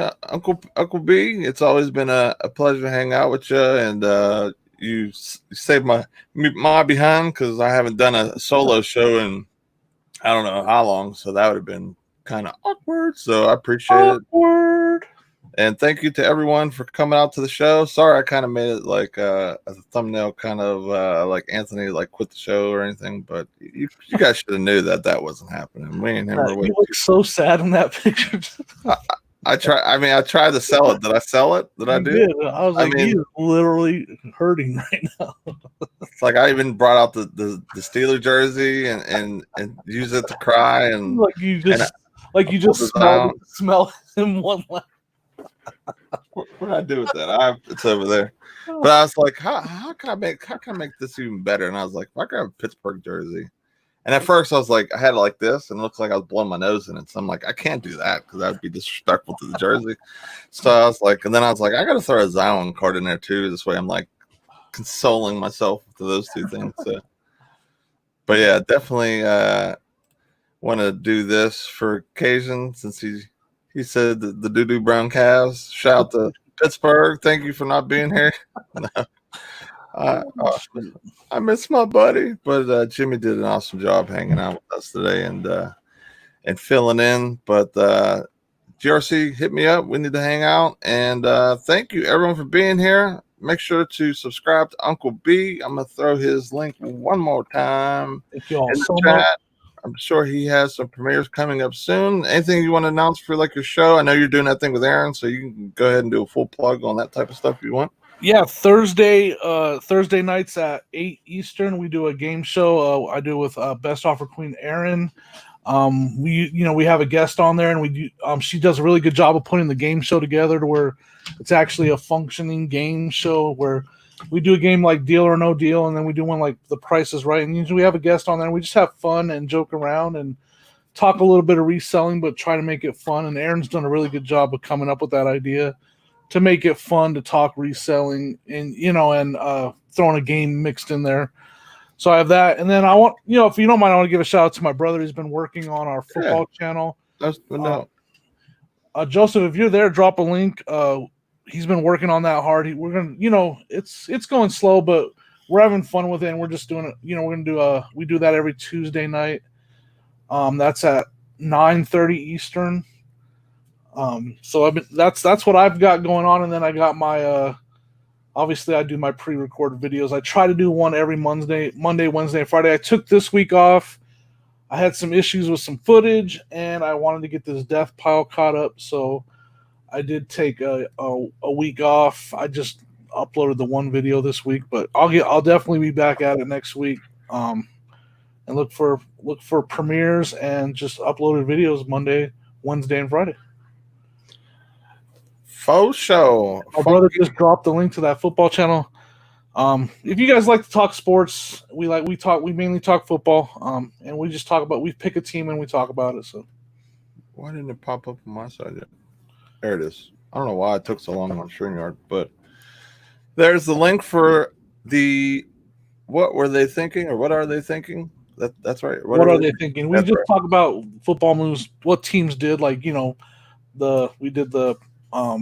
Uncle B. It's always been a pleasure to hang out with you, and you saved my behind, because I haven't done a solo show in I don't know how long, so that would have been kind of awkward. So I appreciate it. And thank you to everyone for coming out to the show. Sorry, I kind of made it like as a thumbnail, kind of like Anthony like quit the show or anything. But you guys should have knew that wasn't happening. Me and him were You look so sad in that picture. I tried to sell it. Did I sell it? Did I do? Did. I was like, he's literally hurting right now. It's like I even brought out the Steeler jersey and used it to cry, and like you just smell him one last. What did I do with that? It's over there. But I was like, how can I make this even better? And I was like, if I could have a Pittsburgh jersey. And at first I was like, I had it like this, and it looks like I was blowing my nose in it. So I'm like, I can't do that because that would be disrespectful to the jersey. So I was like, I got to throw a Zion card in there too. This way I'm like consoling myself to those two things. So, but yeah, definitely want to do this for occasion, since he said the doo-doo brown calves. Shout out to Pittsburgh. Thank you for not being here. I miss my buddy, but Jimmy did an awesome job hanging out with us today and filling in. But GRC, hit me up. We need to hang out. And thank you, everyone, for being here. Make sure to subscribe to Uncle B. I'm going to throw his link one more time. Thank you all so much. I'm sure he has some premieres coming up soon. Anything you want to announce for like your show? I know you're doing that thing with Aaron, so you can go ahead and do a full plug on that type of stuff if you want. Yeah, Thursday nights at 8 Eastern, we do a game show. I do with Best Offer Queen Aaron. We have a guest on there, and we do. She does a really good job of putting the game show together to where it's actually a functioning game show where we do a game like Deal or No Deal, and then we do one like The Price is Right. And usually we have a guest on there, and we just have fun and joke around and talk a little bit of reselling, but try to make it fun. And Aaron's done a really good job of coming up with that idea to make it fun to talk reselling and throwing a game mixed in there. So I have that, and then I want, if you don't mind, I want to give a shout out to my brother who's been working on our football channel. That's no. Joseph, if you're there, drop a link. He's been working on that hard. We're gonna, it's going slow, but we're having fun with it, and we're just doing it. We're gonna do we do that every Tuesday night. That's at 9:30 Eastern. So that's what I've got going on, and then I got my obviously I do my pre-recorded videos. I try to do one every Monday, Wednesday, and Friday. I took this week off. I had some issues with some footage, and I wanted to get this death pile caught up, so I did take a week off. I just uploaded the one video this week, but I'll definitely be back at it next week. And look for premieres and just uploaded videos Monday, Wednesday, and Friday. Faux show. My brother just dropped the link to that football channel. If you guys like to talk sports, we mainly talk football. And we just we pick a team and we talk about it. So why didn't it pop up on my side yet? There it is. I don't know why it took so long on StreamYard, but there's the link for the what were they thinking or what are they thinking? That's right. What are they thinking? We just talk about football moves, what teams did, we did the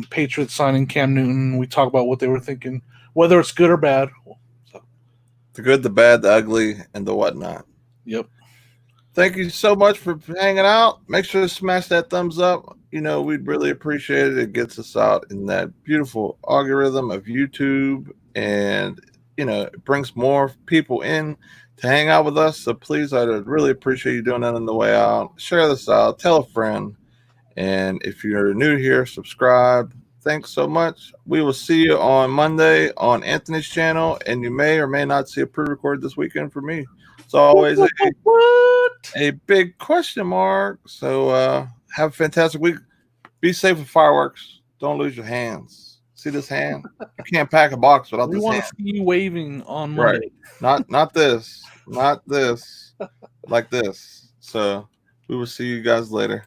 Patriots signing Cam Newton. We talk about what they were thinking, whether it's good or bad. So. The good, the bad, the ugly, and the whatnot. Yep. Thank you so much for hanging out. Make sure to smash that thumbs up. We'd really appreciate it. It gets us out in that beautiful algorithm of YouTube, and it brings more people in to hang out with us. So please, I'd really appreciate you doing that on the way out. Share this out. Tell a friend. And if you're new here, subscribe. Thanks so much. We will see you on Monday on Anthony's channel, and you may or may not see a pre-record this weekend for me. It's always a big question mark. So have a fantastic week. Be safe with fireworks. Don't lose your hands. See this hand? You can't pack a box without this hand. We want to see you waving on Monday. Right. Not this. Not this. Like this. So we will see you guys later.